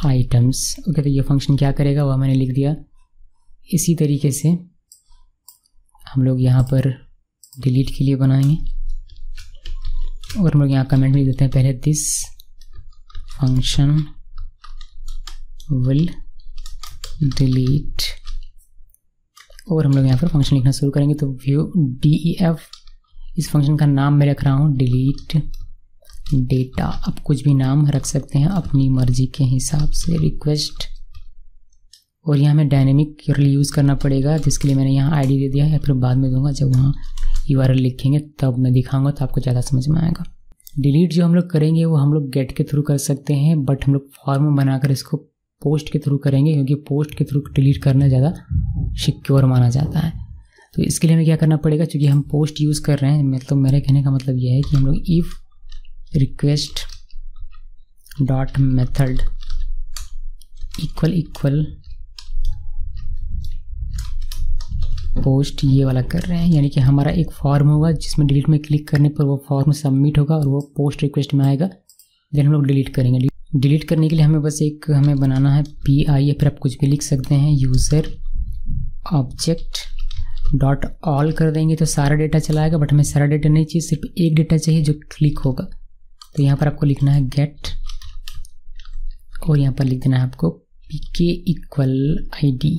items. Okay, तो ये फंक्शन क्या करेगा वह मैंने लिख दिया। इसी तरीके से हम लोग यहाँ पर डिलीट के लिए बनाएंगे और हम लोग यहाँ कमेंट में देते हैं पहले दिस फंक्शन विल डिलीट, और हम लोग यहाँ पर फंक्शन लिखना शुरू करेंगे। तो व्यू DEF, इस फंक्शन का नाम मैं रख रहा हूँ डिलीट डेटा। आप कुछ भी नाम रख सकते हैं अपनी मर्जी के हिसाब से। रिक्वेस्ट, और यहाँ हमें डायनेमिक यूज़ करना पड़ेगा, जिसके लिए मैंने यहाँ ID दे दिया है, या फिर बाद में दूंगा जब वहाँ URL लिखेंगे तब मैं दिखाऊंगा, तो आपको ज़्यादा समझ में आएगा। डिलीट जो हम लोग करेंगे वो हम लोग गेट के थ्रू कर सकते हैं, बट हम लोग फॉर्म बनाकर इसको पोस्ट के थ्रू करेंगे, क्योंकि पोस्ट के थ्रू डिलीट करना ज़्यादा सिक्योर माना जाता है। तो इसके लिए हमें क्या करना पड़ेगा, क्योंकि हम पोस्ट यूज़ कर रहे हैं, मतलब मेरे कहने का मतलब यह है कि हम लोग if request dot method equal post, ये वाला कर रहे हैं। यानी कि हमारा एक फॉर्म होगा जिसमें डिलीट में क्लिक करने पर वो फॉर्म सबमिट होगा और वो पोस्ट रिक्वेस्ट में आएगा, देन हम लोग डिलीट करेंगे। डिलीट करने के लिए हमें बस एक हमें बनाना है PI, या फिर आप कुछ भी लिख सकते हैं, यूज़र ऑब्जेक्ट डॉट ऑल कर देंगे तो सारा डेटा चलाएगा, बट हमें सारा डेटा नहीं चाहिए, सिर्फ एक डेटा चाहिए जो क्लिक होगा। तो यहाँ पर आपको लिखना है गेट, और यहाँ पर लिख देना है आपको PK इक्वल ID।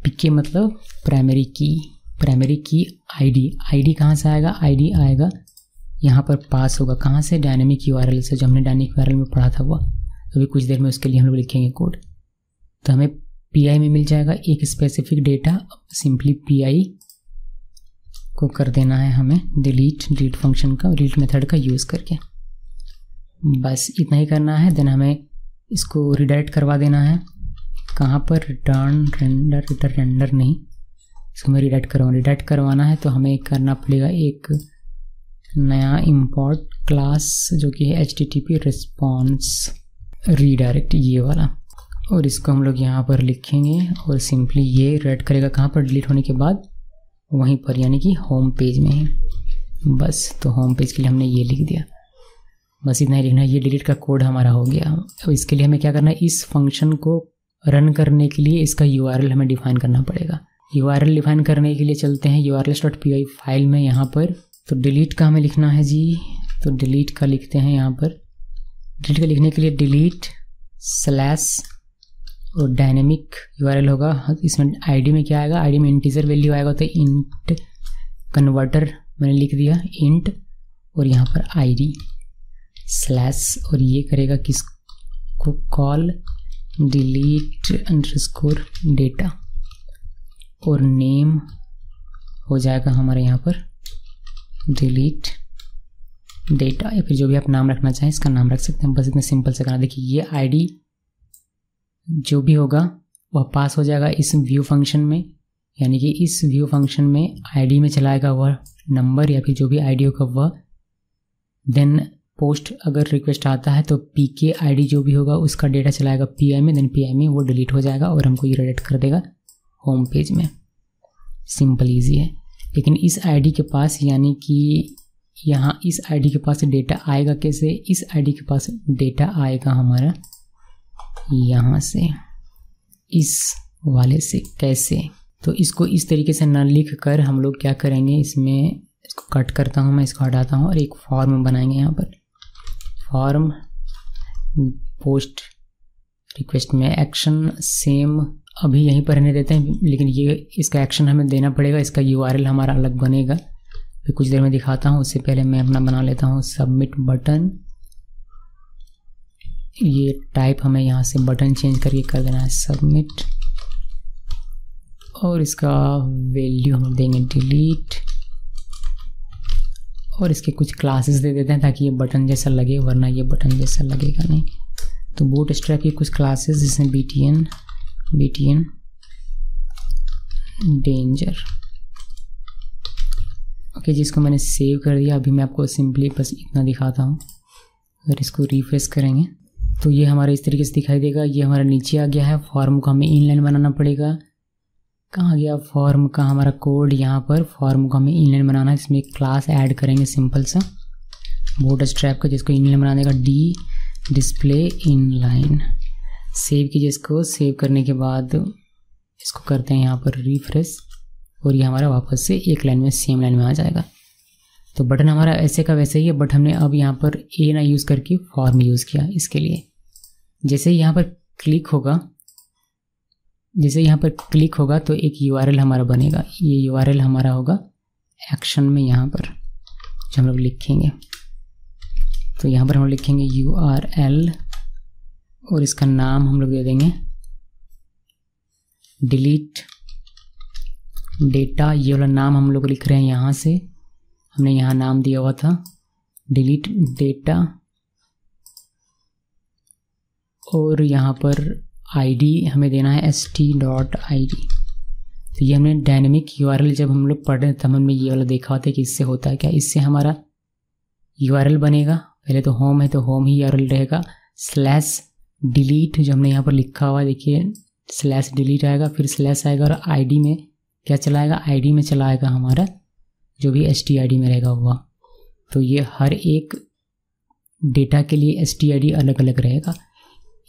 PK मतलब प्राइमरी की ID कहाँ से आएगा, ID आएगा यहाँ पर पास होगा, कहाँ से, डायनेमिक URL से, जो हमने डायनेमिक URL में पढ़ा था वो। अभी कुछ देर में उसके लिए हम लोग लिखेंगे कोड। तो हमें PI में मिल जाएगा एक स्पेसिफिक डेटा, सिंपली PI को कर देना है हमें डिलीट फंक्शन का, डिलीट मेथड का यूज़ करके। बस इतना ही करना है। देन हमें इसको रिडायरेक्ट करवा देना है, कहाँ पर, रिटर्न रेंडर नहीं, इसको हमें रिडायरेक्ट करवाना है। तो हमें करना पड़ेगा एक नया इंपोर्ट क्लास जो कि है HTTP रिस्पॉन्स रीडायरेक्ट, ये वाला, और इसको हम लोग यहाँ पर लिखेंगे और सिंपली ये रिडायरेक्ट करेगा कहाँ पर, डिलीट होने के बाद वहीं पर, यानी कि होम पेज में ही। बस, तो होम पेज के लिए हमने ये लिख दिया, बस इतना ही लिखना है। ये डिलीट का कोड हमारा हो गया। अब इसके लिए हमें क्या करना है, इस फंक्शन को रन करने के लिए इसका URL हमें डिफाइन करना पड़ेगा। URL डिफाइन करने के लिए चलते हैं urls.py फाइल में, यहाँ पर तो डिलीट का हमें लिखना है जी। तो डिलीट का लिखते हैं यहाँ पर। डिलीट का लिखने के लिए डिलीट स्लैश और डायनेमिक URL होगा। इसमें ID में क्या आएगा, ID में इंटीजर वैल्यू आएगा, तो इंट कन्वर्टर मैंने लिख दिया इंट, और यहाँ पर ID स्लैश, और ये करेगा किसको कॉल, डिलीट अंडरस्कोर डेटा, और नेम हो जाएगा हमारे यहाँ पर डिलीट डेटा, या फिर जो भी आप नाम रखना चाहें इसका नाम रख सकते हैं। बस इतने सिंपल से करना। देखिए ये ID जो भी होगा वह पास हो जाएगा इस व्यू फंक्शन में, यानी कि इस व्यू फंक्शन में ID में चलाएगा वह नंबर या फिर जो भी ID होगा वह। देन पोस्ट अगर रिक्वेस्ट आता है तो PK ID जो भी होगा उसका डेटा चलाएगा PI में, देन PI में वो डिलीट हो जाएगा और हमको ये रिडायरेक्ट कर देगा होम पेज में। सिंपल ईजी है। लेकिन इस ID के पास, यानी कि यहाँ इस ID के पास डेटा आएगा कैसे, इस ID के पास डेटा आएगा हमारा यहाँ से, इस वाले से। कैसे, तो इसको इस तरीके से न लिख कर हम लोग क्या करेंगे, इसमें इसको कट करता हूँ मैं, इसको हटाता हूँ और एक फॉर्म बनाएंगे। यहाँ पर फॉर्म पोस्ट रिक्वेस्ट में एक्शन सेम अभी यहीं पर रहने देते हैं, लेकिन ये इसका एक्शन हमें देना पड़ेगा, इसका URL हमारा अलग बनेगा, फिर कुछ देर में दिखाता हूँ। उससे पहले मैं अपना बना लेता हूँ सबमिट बटन। ये टाइप हमें यहाँ से बटन चेंज करके कर देना है सबमिट, और इसका वैल्यू हम देंगे डिलीट, और इसके कुछ क्लासेस दे देते हैं ताकि ये बटन जैसा लगे, वरना ये बटन जैसा लगेगा नहीं। तो बूटस्ट्रैप की कुछ क्लासेस जिसमें BTN डेंजर, ओके, जिसको मैंने सेव कर दिया। अभी मैं आपको सिंपली बस इतना दिखाता हूँ। अगर इसको रिफ्रेश करेंगे तो ये हमारा इस तरीके से दिखाई देगा। ये हमारा नीचे आ गया है। फॉर्म को हमें इनलाइन बनाना पड़ेगा। कहाँ गया फॉर्म का हमारा कोड? यहाँ पर फॉर्म को हमें इनलाइन बनाना है। इसमें एक क्लास ऐड करेंगे सिंपल सा बूटस्ट्रैप का, जिसको इनलाइन बनाने का डी डिस्प्ले इनलाइन। सेव कीजिए इसको। सेव करने के बाद इसको करते हैं यहाँ पर रिफ्रेश, और ये हमारा वापस से एक लाइन में सेम लाइन में आ जाएगा। तो बटन हमारा ऐसे का वैसे ही है, बट हमने अब यहाँ पर ए ना यूज़ करके फॉर्म यूज़ किया इसके लिए। जैसे ही यहाँ पर क्लिक होगा तो एक URL हमारा बनेगा। ये URL हमारा होगा एक्शन में, यहाँ पर जो हम लोग लिखेंगे। तो यहाँ पर हम लिखेंगे URL, और इसका नाम हम लोग दे देंगे डिलीट डेटा। ये वाला नाम हम लोग लिख रहे हैं यहाँ से, हमने यहाँ नाम दिया हुआ था डिलीट डेटा, और यहाँ पर ID हमें देना है st.id। तो ये हमने डायनेमिक URL जब हम लोग पढ़ रहे थे तब हमने ये वाला देखा होता है कि इससे होता है क्या। इससे हमारा URL बनेगा। पहले तो होम है तो होम ही URL रहेगा। स्लैश डिलीट जो हमने यहाँ पर लिखा हुआ है, देखिए स्लैश डिलीट आएगा, फिर स्लैश आएगा, और ID में क्या चलाएगा? ID में चलाएगा हमारा जो भी stid में रहेगा हुआ। तो ये हर एक डेटा के लिए stid अलग अलग रहेगा।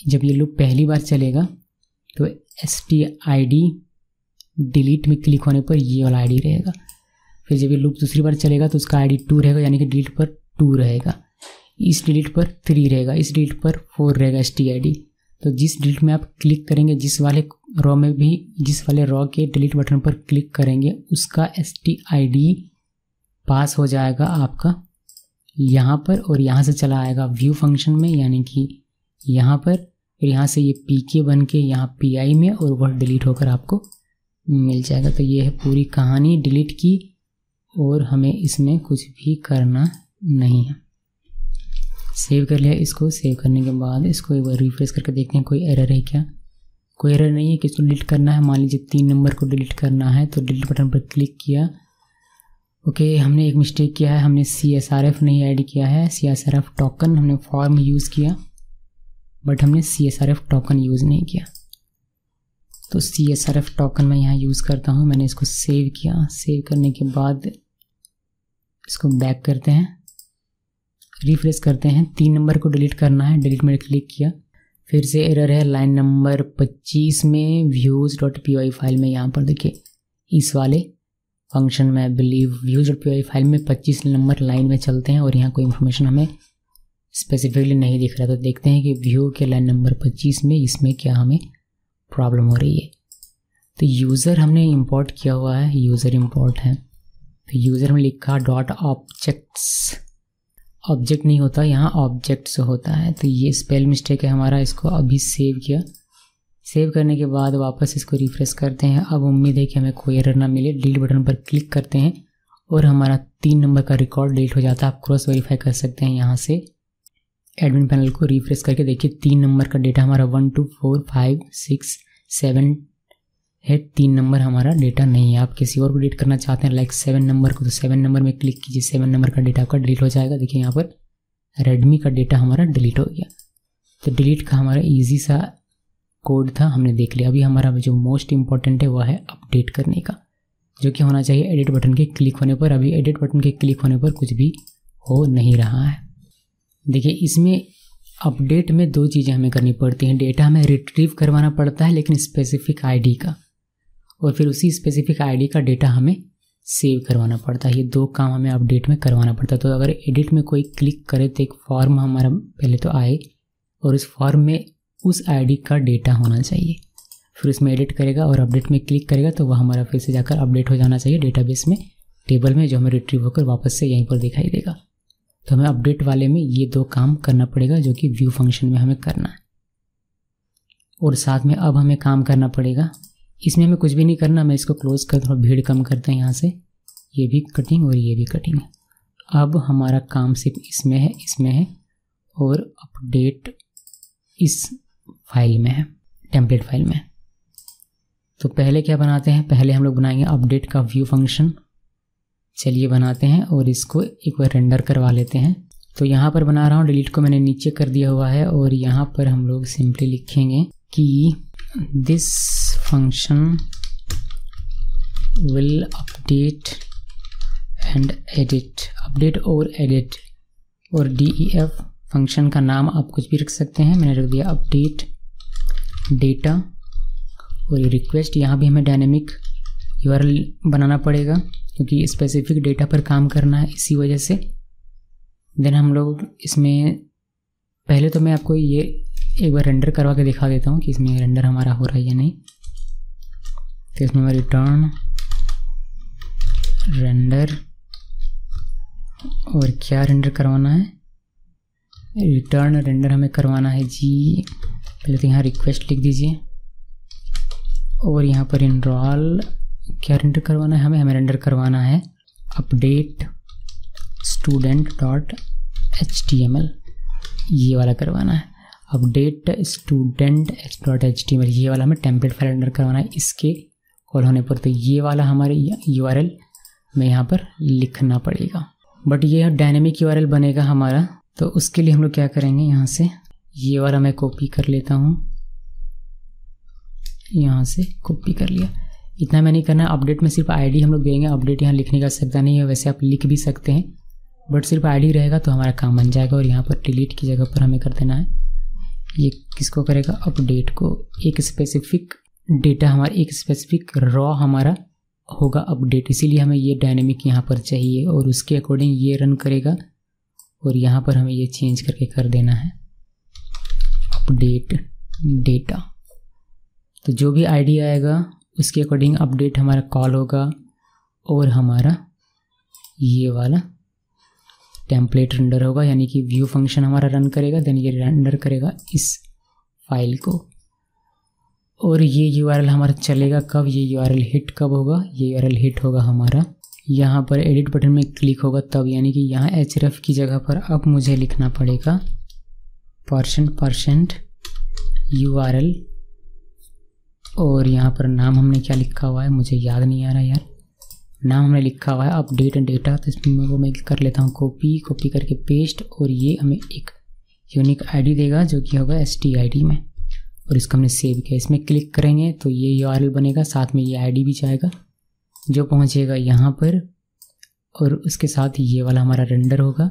जब ये लूप पहली बार चलेगा तो stid डिलीट में क्लिक होने पर ये वाला ID रहेगा। फिर जब ये लूप दूसरी बार चलेगा तो उसका ID 2 रहेगा, यानी कि डिलीट पर 2 रहेगा, इस डिलीट पर 3 रहेगा, इस डिलीट पर 4 रहेगा stid। तो जिस डिलीट में आप क्लिक करेंगे, जिस वाले रॉ के डिलीट बटन पर क्लिक करेंगे, उसका stid पास हो जाएगा आपका यहाँ पर, और यहाँ से चला आएगा व्यू फंक्शन में, यानी कि यहाँ पर, और यहाँ से ये pk बन के यहाँ pi में, और वह डिलीट होकर आपको मिल जाएगा। तो ये है पूरी कहानी डिलीट की, और हमें इसमें कुछ भी करना नहीं है। सेव कर लिया इसको। सेव करने के बाद इसको एक बार रिफ्रेश करके देखते हैं कोई एरर है क्या। कोई एरर नहीं है। किसको डिलीट करना है? मान लीजिए 3 नंबर को डिलीट करना है, तो डिलीट बटन पर क्लिक किया। ओके, हमने एक मिस्टेक किया है, हमने CSRF नहीं ऐड किया है। CSRF टोकन हमने फॉर्म यूज़ किया, बट हमने CSRF टोकन यूज़ नहीं किया। तो CSRF टोकन मैं यहाँ यूज़ करता हूँ। मैंने इसको सेव किया। सेव करने के बाद इसको बैक करते हैं, रिफ्रेश करते हैं। 3 नंबर को डिलीट करना है, डिलीट में क्लिक किया। फिर से एरर है लाइन नंबर 25 में views.py फाइल में। यहाँ पर देखिए इस वाले फंक्शन में बिलीव views.py फाइल में 25 नंबर लाइन में चलते हैं, और यहाँ कोई इन्फॉर्मेशन हमें स्पेसिफिकली नहीं दिख रहा। तो देखते हैं कि व्यू के लाइन नंबर 25 में इसमें क्या हमें प्रॉब्लम हो रही है। तो यूज़र हमने इंपोर्ट किया हुआ है, यूज़र इंपोर्ट है। तो यूज़र में लिखा .objects, ऑब्जेक्ट नहीं होता, यहाँ ऑब्जेक्ट्स होता है। तो ये स्पेल मिस्टेक है हमारा। इसको अभी सेव किया। सेव करने के बाद वापस इसको रिफ्रेश करते हैं। अब उम्मीद है कि हमें कोई एरर ना मिले। डिलीट बटन पर क्लिक करते हैं और हमारा 3 नंबर का रिकॉर्ड डिलीट हो जाता है। आप क्रॉस वेरीफाई कर सकते हैं यहाँ से। एडमिन पैनल को रिफ्रेश करके देखिए 3 नंबर का डेटा हमारा 1 2 4 5 6 7 है। 3 नंबर हमारा डेटा नहीं है। आप किसी और को डिलीट करना चाहते हैं लाइक 7 नंबर को, तो 7 नंबर में क्लिक कीजिए। 7 नंबर का डेटा आपका डिलीट हो जाएगा। देखिए यहाँ पर रेडमी का डेटा हमारा डिलीट हो गया। तो डिलीट का हमारा ईजी सा कोड था, हमने देख लिया। अभी हमारा जो मोस्ट इंपॉर्टेंट है वह है अपडेट करने का, जो कि होना चाहिए एडिट बटन के क्लिक होने पर। अभी एडिट बटन के क्लिक होने पर कुछ भी हो नहीं रहा है। देखिए इसमें अपडेट में 2 चीज़ें हमें करनी पड़ती हैं। डेटा हमें रिट्रीव करवाना पड़ता है लेकिन स्पेसिफिक आईडी का, और फिर उसी स्पेसिफिक आईडी का डेटा हमें सेव करवाना पड़ता है। ये 2 काम हमें अपडेट में करवाना पड़ता है। तो अगर एडिट में कोई क्लिक करे तो एक फॉर्म हमारा पहले तो आए, और इस फॉर्म में उस आईडी का डेटा होना चाहिए। फिर उसमें एडिट करेगा और अपडेट में क्लिक करेगा तो वह हमारा फिर से जाकर अपडेट हो जाना चाहिए डेटाबेस में, टेबल में, जो हमें रिट्रीव होकर वापस से यहीं पर दिखाई देगा। तो हमें अपडेट वाले में ये 2 काम करना पड़ेगा जो कि व्यू फंक्शन में हमें करना है। और साथ में अब हमें काम करना पड़ेगा, इसमें हमें कुछ भी नहीं करना। मैं इसको क्लोज कर थोड़ा भीड़ कम करते हैं यहाँ से, ये भी कटिंग और ये भी कटिंग है। अब हमारा काम सिर्फ इसमें है और अपडेट इस फाइल में है, टेम्पलेट फाइल में। तो पहले क्या बनाते हैं, पहले हम लोग बनाएंगे अपडेट का व्यू फंक्शन। चलिए बनाते हैं और इसको एक बार रेंडर करवा लेते हैं। तो यहाँ पर बना रहा हूँ, डिलीट को मैंने नीचे कर दिया हुआ है और यहाँ पर हम लोग सिंपली लिखेंगे कि this function will update and edit, update और एडिट, और DEF फंक्शन का नाम आप कुछ भी रख सकते हैं। मैंने रख दिया अपडेट डेटा। और ये रिक्वेस्ट, यहाँ भी हमें डायनेमिक URL बनाना पड़ेगा क्योंकि स्पेसिफिक डेटा पर काम करना है, इसी वजह से। देन हम लोग इसमें पहले तो मैं आपको ये एक बार रेंडर करवा के दिखा देता हूँ कि इसमें रेंडर हमारा हो रहा है या नहीं। तो इसमें मैं रिटर्न रेंडर, और क्या रेंडर करवाना है, रिटर्न रेंडर हमें करवाना है जी। पहले तो यहाँ रिक्वेस्ट लिख दीजिए और यहाँ पर इनरोल क्या रेंडर करवाना है हमें रेंडर करवाना है अपडेट student.html, ये वाला करवाना है। अपडेट student.html, ये वाला हमें टेम्पलेट फाइल रेंडर करवाना है इसके कॉल होने पर। तो ये वाला हमारे URL में यहाँ पर लिखना पड़ेगा, बट ये डायनेमिक URL बनेगा हमारा। तो उसके लिए हम लोग क्या करेंगे, यहाँ से ये वाला मैं कॉपी कर लेता हूँ, यहाँ से कॉपी कर लिया। इतना मैं नहीं करना, अपडेट में सिर्फ आईडी हम लोग देंगे। अपडेट यहाँ लिखने का आवश्यकता नहीं है, वैसे आप लिख भी सकते हैं, बट सिर्फ आईडी रहेगा तो हमारा काम बन जाएगा। और यहाँ पर डिलीट की जगह पर हमें कर देना है, ये किसको करेगा, अपडेट को। एक स्पेसिफिक डेटा हमारा, एक स्पेसिफिक रॉ हमारा होगा अपडेट, इसीलिए हमें ये डायनेमिक यहाँ पर चाहिए और उसके अकॉर्डिंग ये रन करेगा। और यहाँ पर हमें ये चेंज करके कर देना है अपडेट डेटा। तो जो भी आईडी आएगा उसके अकॉर्डिंग अपडेट हमारा कॉल होगा और हमारा ये वाला टेम्पलेट रेंडर होगा, यानी कि व्यू फंक्शन हमारा रन करेगा। देन ये रेंडर करेगा इस फाइल को। और ये URL हमारा चलेगा कब, ये URL हिट कब होगा, ये URL हिट होगा हमारा यहाँ पर एडिट बटन में क्लिक होगा तब, यानी कि यहाँ href की जगह पर अब मुझे लिखना पड़ेगा %% URL। और यहाँ पर नाम हमने क्या लिखा हुआ है मुझे याद नहीं आ रहा यार, नाम हमने लिखा हुआ है अपडेट डेटा। तो इसमें वो मैं कर लेता हूँ कॉपी करके पेस्ट, और ये हमें एक यूनिक आईडी देगा जो कि होगा STID में, और इसको हमने सेव किया। इसमें क्लिक करेंगे तो ये URL बनेगा, साथ में ये आईडी भी जाएगा जो पहुँचेगा यहाँ पर, और उसके साथ ये वाला हमारा रेंडर होगा।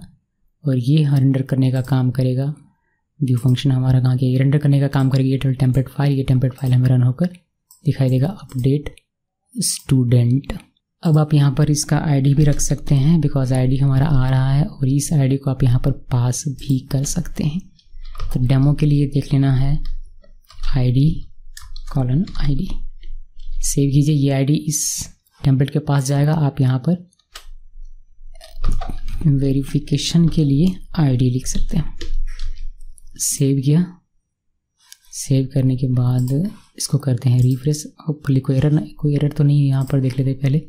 और ये रेंडर करने का काम करेगा व्यू फंक्शन हमारा, कहाँ के ये रेंडर करने का काम करेगी ये टेम्पलेट फाइल। ये टेम्पलेट फाइल हमें रन होकर दिखाई देगा अपडेट स्टूडेंट। अब आप यहाँ पर इसका आईडी भी रख सकते हैं, बिकॉज आईडी हमारा आ रहा है, और इस आईडी को आप यहाँ पर पास भी कर सकते हैं। तो डेमो के लिए देख लेना है ID:ID, सेव कीजिए। ये आईडी इस टेम्पलेट के पास जाएगा। आप यहाँ पर वेरिफिकेशन के लिए आईडी लिख सकते हैं। सेव किया, सेव करने के बाद इसको करते हैं रिफ्रेश। होपफुली कोई एरर तो नहीं है, यहाँ पर देख लेते हैं पहले।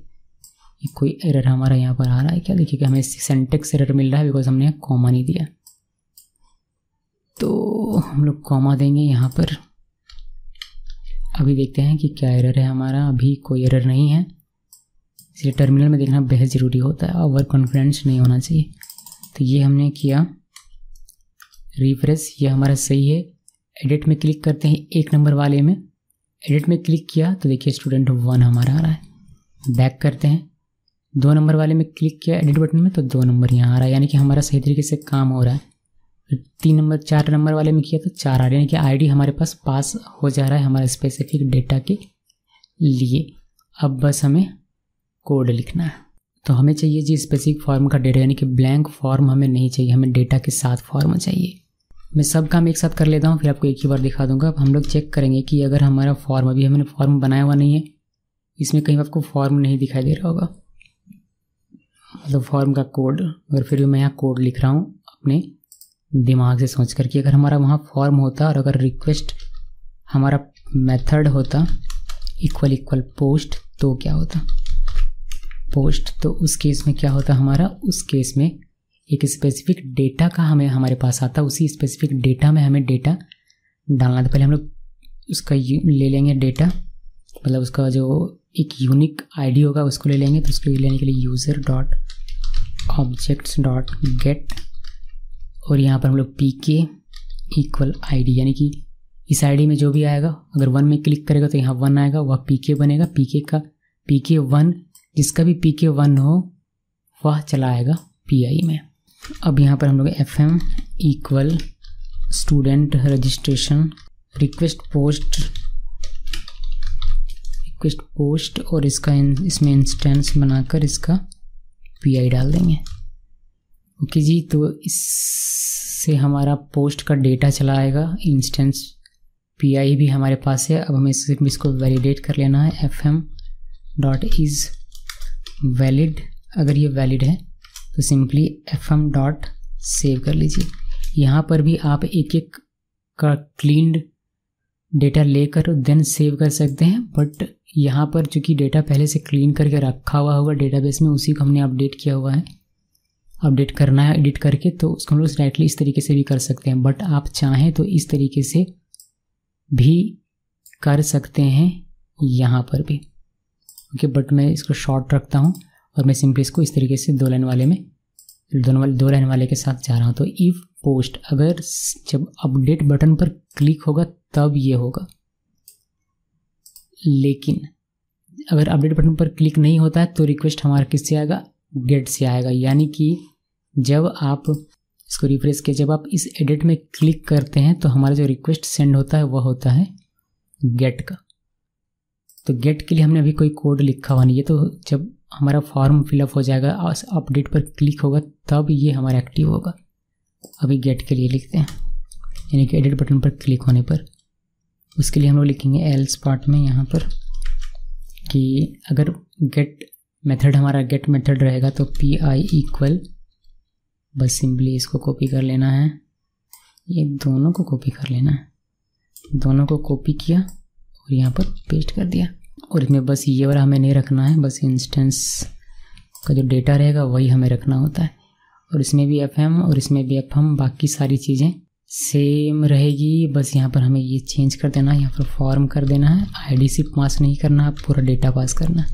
कोई एरर हमारा यहाँ पर आ रहा है क्या, देखिए कि हमें सिंटैक्स एरर मिल रहा है बिकॉज हमने कॉमा नहीं दिया। तो हम लोग कॉमा देंगे यहाँ पर। अभी देखते हैं कि क्या एरर है हमारा। अभी कोई एरर नहीं है, इसलिए टर्मिनल में देखना बेहद ज़रूरी होता है, ओवर कॉन्फिडेंस नहीं होना चाहिए। तो ये हमने किया रिफ्रेश, ये हमारा सही है। एडिट में क्लिक करते हैं, 1 नंबर वाले में एडिट में क्लिक किया तो देखिए स्टूडेंट 1 हमारा आ रहा है। बैक करते हैं, 2 नंबर वाले में क्लिक किया एडिट बटन में तो 2 नंबर यहाँ आ रहा है, यानी कि हमारा सही तरीके से काम हो रहा है। 3 नंबर 4 नंबर वाले में किया तो 4 आ रहा है, यानी कि आईडी हमारे पास हो जा रहा है हमारे स्पेसिफिक डेटा के लिए। अब बस हमें कोड लिखना है। तो हमें चाहिए जी स्पेसिफिक फॉर्म का डेटा, यानी कि ब्लैंक फॉर्म हमें नहीं चाहिए, हमें डेटा के साथ फॉर्म चाहिए। मैं सब काम एक साथ कर लेता हूँ, फिर आपको एक ही बार दिखा दूंगा। अब हम लोग चेक करेंगे कि अगर हमारा फॉर्म, अभी हमने फॉर्म बनाया हुआ नहीं है, इसमें कहीं आपको फॉर्म नहीं दिखाई दे रहा होगा, मतलब फॉर्म का कोड, अगर फिर भी मैं यहाँ कोड लिख रहा हूँ अपने दिमाग से सोच कर कि अगर हमारा वहाँ फॉर्म होता और अगर रिक्वेस्ट हमारा मेथड होता इक्वल इक्वल पोस्ट, तो क्या होता पोस्ट, तो उस केस में क्या होता हमारा, उस केस में एक स्पेसिफिक डेटा का हमें हमारे पास आता, उसी स्पेसिफिक डेटा में हमें डेटा डालना था। पहले हम लोग उसका ले लेंगे डेटा, मतलब उसका जो एक यूनिक आईडी होगा उसको ले लेंगे। तो उसको लेने के लिए user dot objects dot gate, और यहाँ पर हम लोग पी के इक्वल आईडी, यानी कि इस आईडी में जो भी आएगा, अगर 1 में क्लिक करेगा तो यहाँ 1 आएगा, वह पी के बनेगा, पी के 1, जिसका भी पी के 1 हो वह चला आएगा पी आई में। अब यहाँ पर हम लोग FM equal student registration request post और इसका इसमें इंस्टेंस बनाकर इसका PI डाल देंगे। ओके जी, तो इससे हमारा पोस्ट का डेटा चला आएगा, इंस्टेंस PI भी हमारे पास है। अब हमें इसको वैलिडेट कर लेना है, FM डॉट इज़ वैलिड, अगर ये वैलिड है तो सिंपली FM डॉट सेव कर लीजिए। यहाँ पर भी आप एक एक का क्लीन्ड डेटा लेकर देन सेव कर सकते हैं, बट यहाँ पर चूँकि डेटा पहले से क्लीन करके रखा हुआ होगा डेटाबेस में, उसी को हमने अपडेट किया हुआ है, अपडेट करना है एडिट करके, तो उसको हम लोग डायरेक्टली इस तरीके से भी कर सकते हैं, बट आप चाहें तो इस तरीके से भी कर सकते हैं यहाँ पर भी। ओके, बट मैं इसको शॉर्ट रखता हूँ और मैं सिंपली इसको इस तरीके से 2 लाइन वाले में, दो लाइन वाले के साथ जा रहा हूँ। तो इफ़ पोस्ट, अगर जब अपडेट बटन पर क्लिक होगा तब ये होगा, लेकिन अगर अपडेट बटन पर क्लिक नहीं होता है तो रिक्वेस्ट हमारा किससे आएगा, गेट से आएगा। यानी कि जब आप इसको रिफ्रेश किए, जब आप इस एडिट में क्लिक करते हैं तो हमारा जो रिक्वेस्ट सेंड होता है वह होता है गेट का। तो गेट के लिए हमने अभी कोई कोड लिखा हुआ नहीं है, तो जब हमारा फॉर्म फिलअप हो जाएगा, अपडेट पर क्लिक होगा तब ये हमारा एक्टिव होगा। अभी गेट के लिए लिखते हैं, यानी कि एडिट बटन पर क्लिक होने पर, उसके लिए हम लोग लिखेंगे एल्स पार्ट में यहाँ पर कि अगर गेट मेथड, हमारा गेट मेथड रहेगा तो PI इक्वल, बस सिंपली इसको कॉपी कर लेना है, ये दोनों को कॉपी कर लेना है, दोनों को कॉपी किया और यहाँ पर पेस्ट कर दिया। और इसमें बस ये वाला हमें नहीं रखना है, बस इंस्टेंस का जो डेटा रहेगा वही हमें रखना होता है। और इसमें भी FM और इसमें भी FM, बाकी सारी चीज़ें सेम रहेगी, बस यहाँ पर हमें ये चेंज कर देना है, यहाँ पर फॉर्म कर देना है, ID सिर्फ पास नहीं करना है, पूरा डेटा पास करना है,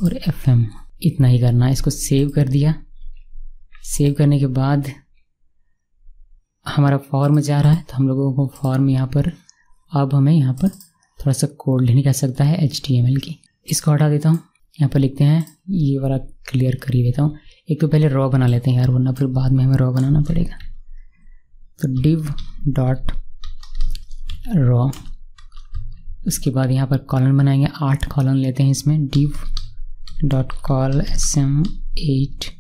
और FM इतना ही करना है। इसको सेव कर दिया। सेव करने के बाद हमारा फॉर्म जा रहा है, तो हम लोगों को फॉर्म यहाँ पर, अब हमें यहाँ पर थोड़ा सा कोड लिखने की आवश्यकता है HTML की। इसको हटा देता हूँ, यहाँ पर लिखते हैं, ये वाला क्लियर कर ही देता हूँ। एक तो पहले रॉ बना लेते हैं यार, वरना फिर बाद में हमें रॉ बनाना पड़ेगा। तो div डॉट रॉ, उसके बाद यहाँ पर कॉलन बनाएंगे, 8 कॉलन लेते हैं इसमें, div डॉट कॉल SM8,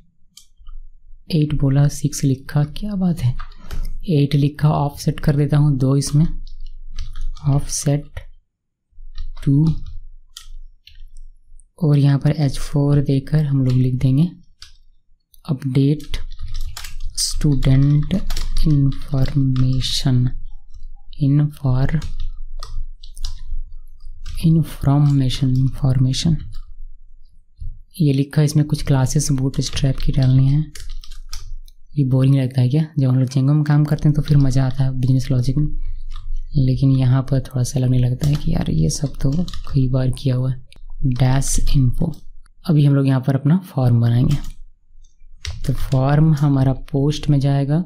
8 बोला 6 लिखा, क्या बात है, 8 लिखा। ऑफसेट कर देता हूँ 2 इसमें, ऑफसेट 2, और यहाँ पर H4 देकर हम लोग लिख देंगे अपडेट स्टूडेंट इंफॉर्मेशन, इंफॉर्मेशन ये लिखा। इसमें कुछ क्लासेस बूटस्ट्रैप की डालनी है। ये बोरिंग लगता है क्या, जब हम लोग जेंगो में काम करते हैं तो फिर मज़ा आता है बिजनेस लॉजिक में, लेकिन यहाँ पर थोड़ा सा लगने लगता है कि यार ये सब तो कई बार किया हुआ है। Dash info. अभी हम लोग यहाँ पर अपना फॉर्म बनाएंगे, तो फॉर्म हमारा पोस्ट में जाएगा,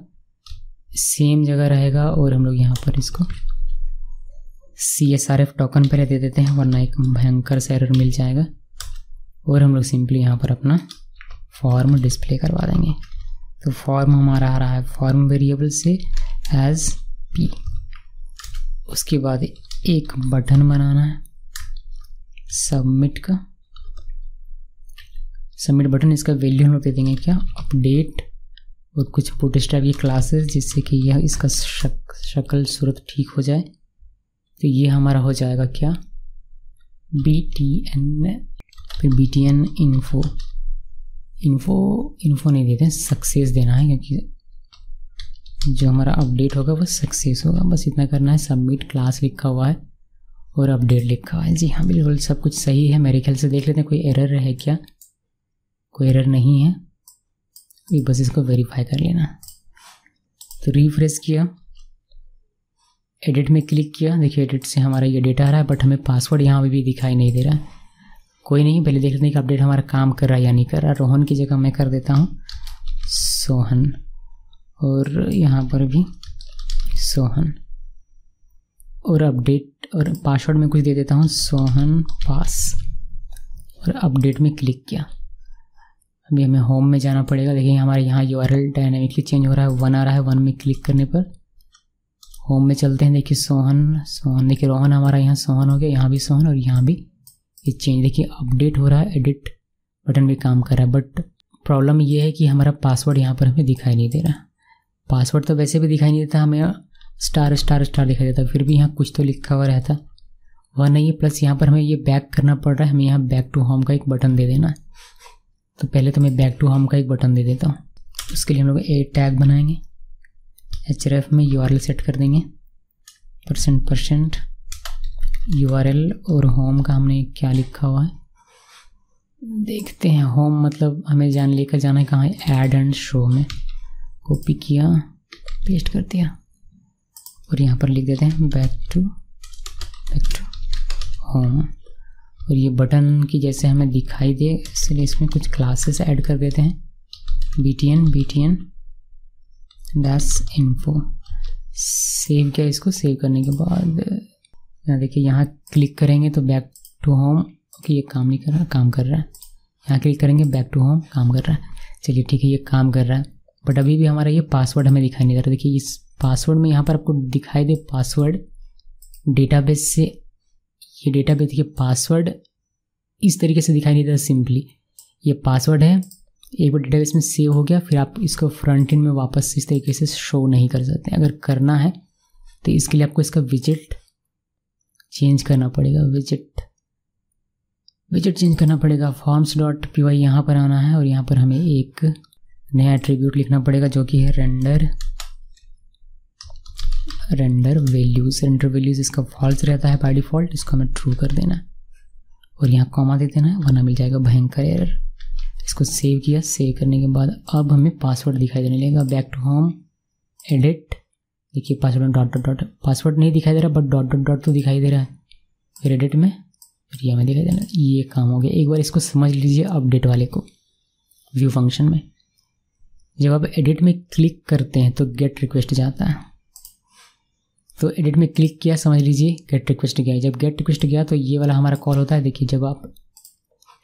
सेम जगह रहेगा, और हम लोग यहाँ पर इसको CSRF टोकन पहले दे देते हैं, वरना एक भयंकर सा एरर मिल जाएगा। और हम लोग सिंपली यहाँ पर अपना फॉर्म डिस्प्ले करवा देंगे। तो फॉर्म हमारा आ रहा है फॉर्म वेरिएबल से एज P। उसके बाद एक बटन बनाना है सबमिट का, सबमिट बटन, इसका वैल्यू हम लोग दे देंगे क्या, अपडेट और कुछ बूटस्ट्रैप की क्लासेस जिससे कि यह इसका शक्ल सूरत ठीक हो जाए। तो ये हमारा हो जाएगा क्या, BTN, फिर BTN इन्फो नहीं देते हैं, सक्सेस देना है क्योंकि जो हमारा अपडेट होगा वो सक्सेस होगा। बस इतना करना है। सबमिट क्लास लिखा हुआ है और अपडेट लिखा हुआ है। जी हाँ, बिल्कुल सब कुछ सही है मेरे ख्याल से। देख लेते हैं कोई एरर है क्या। कोई एरर नहीं है, ये बस इसको वेरीफाई कर लेना। तो रिफ्रेश किया, एडिट में क्लिक किया, देखिए एडिट से हमारा ये डेटा आ रहा है, बट हमें पासवर्ड यहाँ भी दिखाई नहीं दे रहा है। कोई नहीं, पहले देख लेते हैं कि अपडेट हमारा काम कर रहा है या नहीं कर रहा। रोहन की जगह मैं कर देता हूँ सोहन, और यहाँ पर भी सोहन, और अपडेट और पासवर्ड में कुछ दे देता हूँ सोहन पास, और अपडेट में क्लिक किया। अभी हमें होम में जाना पड़ेगा। देखिए हमारे यहाँ URL डायनामिकली चेंज हो रहा है, 1 आ रहा है। 1 में क्लिक करने पर होम में चलते हैं। देखिए सोहन देखिए रोहन हमारा यहाँ सोहन हो गया, यहाँ भी सोहन, और यहाँ भी ये चेंज। देखिए अपडेट हो रहा है, एडिट बटन भी काम कर रहा है, बट प्रॉब्लम ये है कि हमारा पासवर्ड यहाँ पर हमें दिखाई नहीं दे रहा। पासवर्ड तो वैसे भी दिखाई नहीं देता, हमें स्टार स्टार स्टार दिखाई देता, फिर भी यहाँ कुछ तो लिखा हुआ रहता। वह नहीं है, प्लस यहाँ पर हमें ये बैक करना पड़ रहा है। हमें यहाँ बैक टू होम का एक बटन दे देना है। तो पहले तो मैं बैक टू होम का एक बटन दे देता हूँ। उसके लिए हम लोग ए टैग बनाएंगे, href में URL सेट कर देंगे, %% URL, और होम का हमने क्या लिखा हुआ है देखते हैं। होम मतलब हमें लेकर जाना है कहाँ है, ऐड एंड शो में। कॉपी किया, पेस्ट कर दिया, और यहाँ पर लिख देते हैं बैक टू होम। और ये बटन की जैसे हमें दिखाई दे इसलिए इसमें कुछ क्लासेस ऐड कर देते हैं। BTN -info। सेव किया, इसको सेव करने के बाद यहाँ देखिए, यहाँ क्लिक करेंगे तो बैक टू होम। ओके, ये काम नहीं कर रहा, काम कर रहा है। यहाँ क्लिक करेंगे, बैक टू होम, काम कर रहा है। चलिए ठीक है, ये काम कर रहा है, बट अभी भी हमारा ये पासवर्ड हमें दिखाई नहीं दे रहा। देखिए इस पासवर्ड में यहाँ पर आपको दिखाई दे पासवर्ड डेटाबेस से, ये डेटाबेस के पासवर्ड इस तरीके से दिखाई नहीं देता। सिंपली ये पासवर्ड है, एक बार डेटाबेस में सेव हो गया, फिर आप इसको फ्रंट एंड में वापस इस तरीके से शो नहीं कर सकते। अगर करना है तो इसके लिए आपको इसका विजिट चेंज करना पड़ेगा। विजिट चेंज करना पड़ेगा। forms.py यहाँ पर आना है, और यहाँ पर हमें एक नया एट्रीब्यूट लिखना पड़ेगा जो कि है रेंडर वैल्यूज। इसका फॉल्स रहता है बाय डिफ़ॉल्ट, इसको हमें ट्रू कर देना है, और यहाँ कॉमा दे देना है, वरना मिल जाएगा भयंकर एरर। इसको सेव किया, सेव करने के बाद अब हमें पासवर्ड दिखाई देने लगेगा। बैक टू होम, एडिट, देखिए पासवर्ड डॉट पासवर्ड नहीं दिखाई दे रहा, बट डॉट तो दिखाई दे रहा है। फिर एडिट में, फिर ये हमें दिखाई देना। ये काम हो गया। एक बार इसको समझ लीजिए अपडेट वाले को। व्यू फंक्शन में जब आप एडिट में क्लिक करते हैं तो गेट रिक्वेस्ट जाता है। तो एडिट में क्लिक किया, समझ लीजिए गेट रिक्वेस्ट गया। जब गेट रिक्वेस्ट गया तो ये वाला हमारा कॉल होता है। देखिए जब आप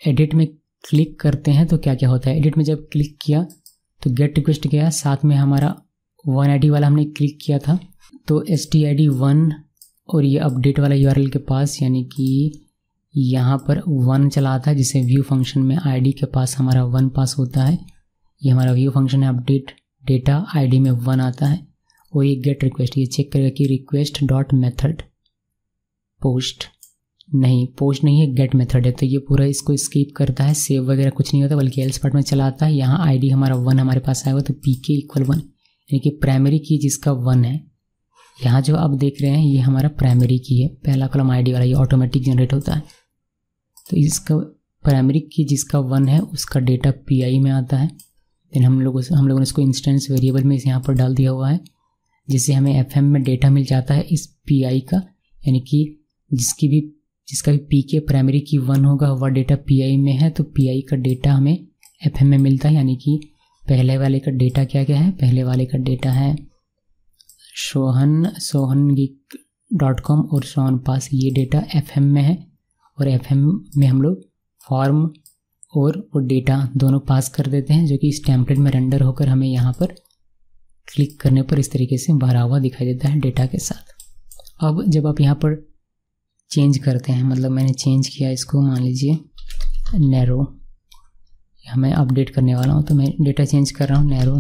एडिट में क्लिक करते हैं तो क्या क्या होता है। एडिट में जब क्लिक किया तो गेट रिक्वेस्ट गया, साथ में हमारा 1ID वाला हमने क्लिक किया था, तो stid1 और ये अपडेट वाला URL के पास, यानी कि यहाँ पर 1 चला आता है, जिसे व्यू फंक्शन में ID के पास हमारा 1 पास होता है। ये हमारा व्यू फंक्शन है, अपडेट डेटा ID में 1 आता है, और ये गेट रिक्वेस्ट, ये चेक करेगा कि रिक्वेस्ट डॉट मेथड पोस्ट नहीं है, गेट मेथड है। तो ये पूरा इसको स्किप करता है, सेव वगैरह कुछ नहीं होता, बल्कि एल्स पार्ट में चला आता है। यहाँ ID हमारा 1 हमारे पास आएगा, तो pk = 1, यानी कि प्राइमरी की जिसका 1 है। यहाँ जो आप देख रहे हैं ये हमारा प्राइमरी की है, पहला कॉलम ID वाला, ये ऑटोमेटिक जनरेट होता है। तो इसका प्राइमरी की जिसका 1 है उसका डेटा PI में आता है। देन हम लोगों ने इसको इंस्टेंस वेरिएबल में यहाँ पर डाल दिया हुआ है, जिससे हमें FM में डेटा मिल जाता है इस PI का, यानी कि जिसका भी pk प्राइमरी की 1 होगा वह डेटा PI में है, तो PI का डेटा हमें FM में मिलता है। यानी कि पहले वाले का डेटा क्या है, पहले वाले का डेटा है sohangeek.com और सोहन पास, ये डेटा FM में है, और FM में हम लोग फॉर्म और वो डेटा दोनों पास कर देते हैं, जो कि इस टेम्पलेट में रेंडर होकर हमें यहाँ पर क्लिक करने पर इस तरीके से भरा हुआ दिखाई देता है डेटा के साथ। अब जब आप यहाँ पर चेंज करते हैं, मतलब मैंने चेंज किया इसको, मान लीजिए नैरो, मैं अपडेट करने वाला हूँ, तो मैं डेटा चेंज कर रहा हूँ, नैरो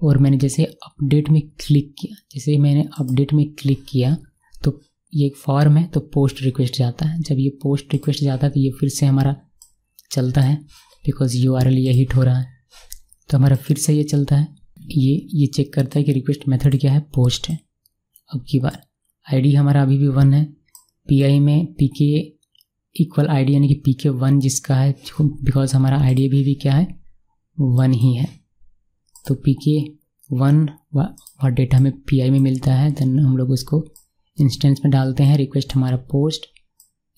और मैंने जैसे अपडेट में क्लिक किया, जैसे मैंने अपडेट में क्लिक किया तो ये एक फॉर्म है तो पोस्ट रिक्वेस्ट जाता है। जब ये पोस्ट रिक्वेस्ट जाता है तो ये फिर से हमारा चलता है बिकॉज URL ये हिट हो रहा है, तो हमारा फिर से ये चलता है। ये चेक करता है कि रिक्वेस्ट मेथड क्या है, पोस्ट है। अब की बार आईडी हमारा अभी भी 1 है, PI में PK इक्वल आईडी यानी कि PK 1 जिसका है, बिकॉज हमारा आईडी भी क्या है 1 ही है, तो PK 1 और डेटा हमें PI में मिलता है। देन हम लोग उसको इंस्टेंस में डालते हैं, रिक्वेस्ट हमारा पोस्ट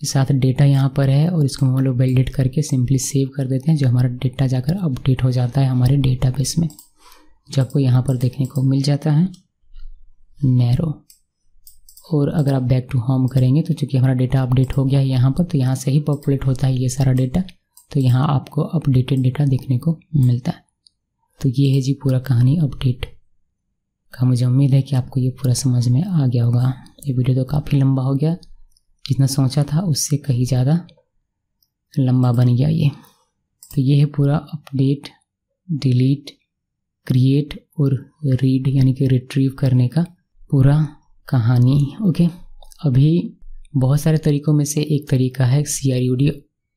के साथ डेटा यहाँ पर है और इसको हम लोग वैलिडेट करके सिंपली सेव कर देते हैं, जो हमारा डेटा जाकर अपडेट हो जाता है हमारे डेटाबेस में, जो आपको यहाँ पर देखने को मिल जाता है नैरो। और अगर आप बैक टू होम करेंगे तो चूँकि हमारा डेटा अपडेट हो गया है यहाँ पर, तो यहाँ से ही पॉपुलेट होता है ये सारा डेटा, तो यहाँ आपको अपडेटेड डेटा देखने को मिलता है। तो ये है जी पूरा कहानी अपडेट का। मुझे उम्मीद है कि आपको ये पूरा समझ में आ गया होगा। ये वीडियो तो काफ़ी लंबा हो गया, जितना सोचा था उससे कहीं ज़्यादा लंबा बन गया ये। तो ये है पूरा अपडेट, डिलीट, क्रिएट और रीड यानी कि रिट्रीव करने का पूरा कहानी। ओके, अभी बहुत सारे तरीक़ों में से एक तरीका है CRUD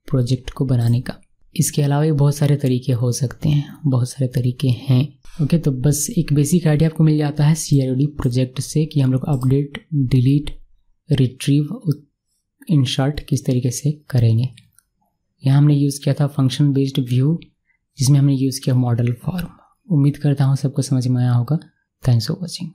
प्रोजेक्ट को बनाने का। इसके अलावा भी बहुत सारे तरीके हो सकते हैं, बहुत सारे तरीके हैं। ओके, तो बस एक बेसिक आइडिया आपको मिल जाता है CRUD प्रोजेक्ट से कि हम लोग अपडेट, डिलीट, रिट्रीव, इंसर्ट किस तरीके से करेंगे। यहाँ हमने यूज़ किया था फंक्शन बेस्ड व्यू, जिसमें हमने यूज़ किया मॉडल फॉर्म। उम्मीद करता हूँ सबको समझ में आया होगा। Thanks for watching.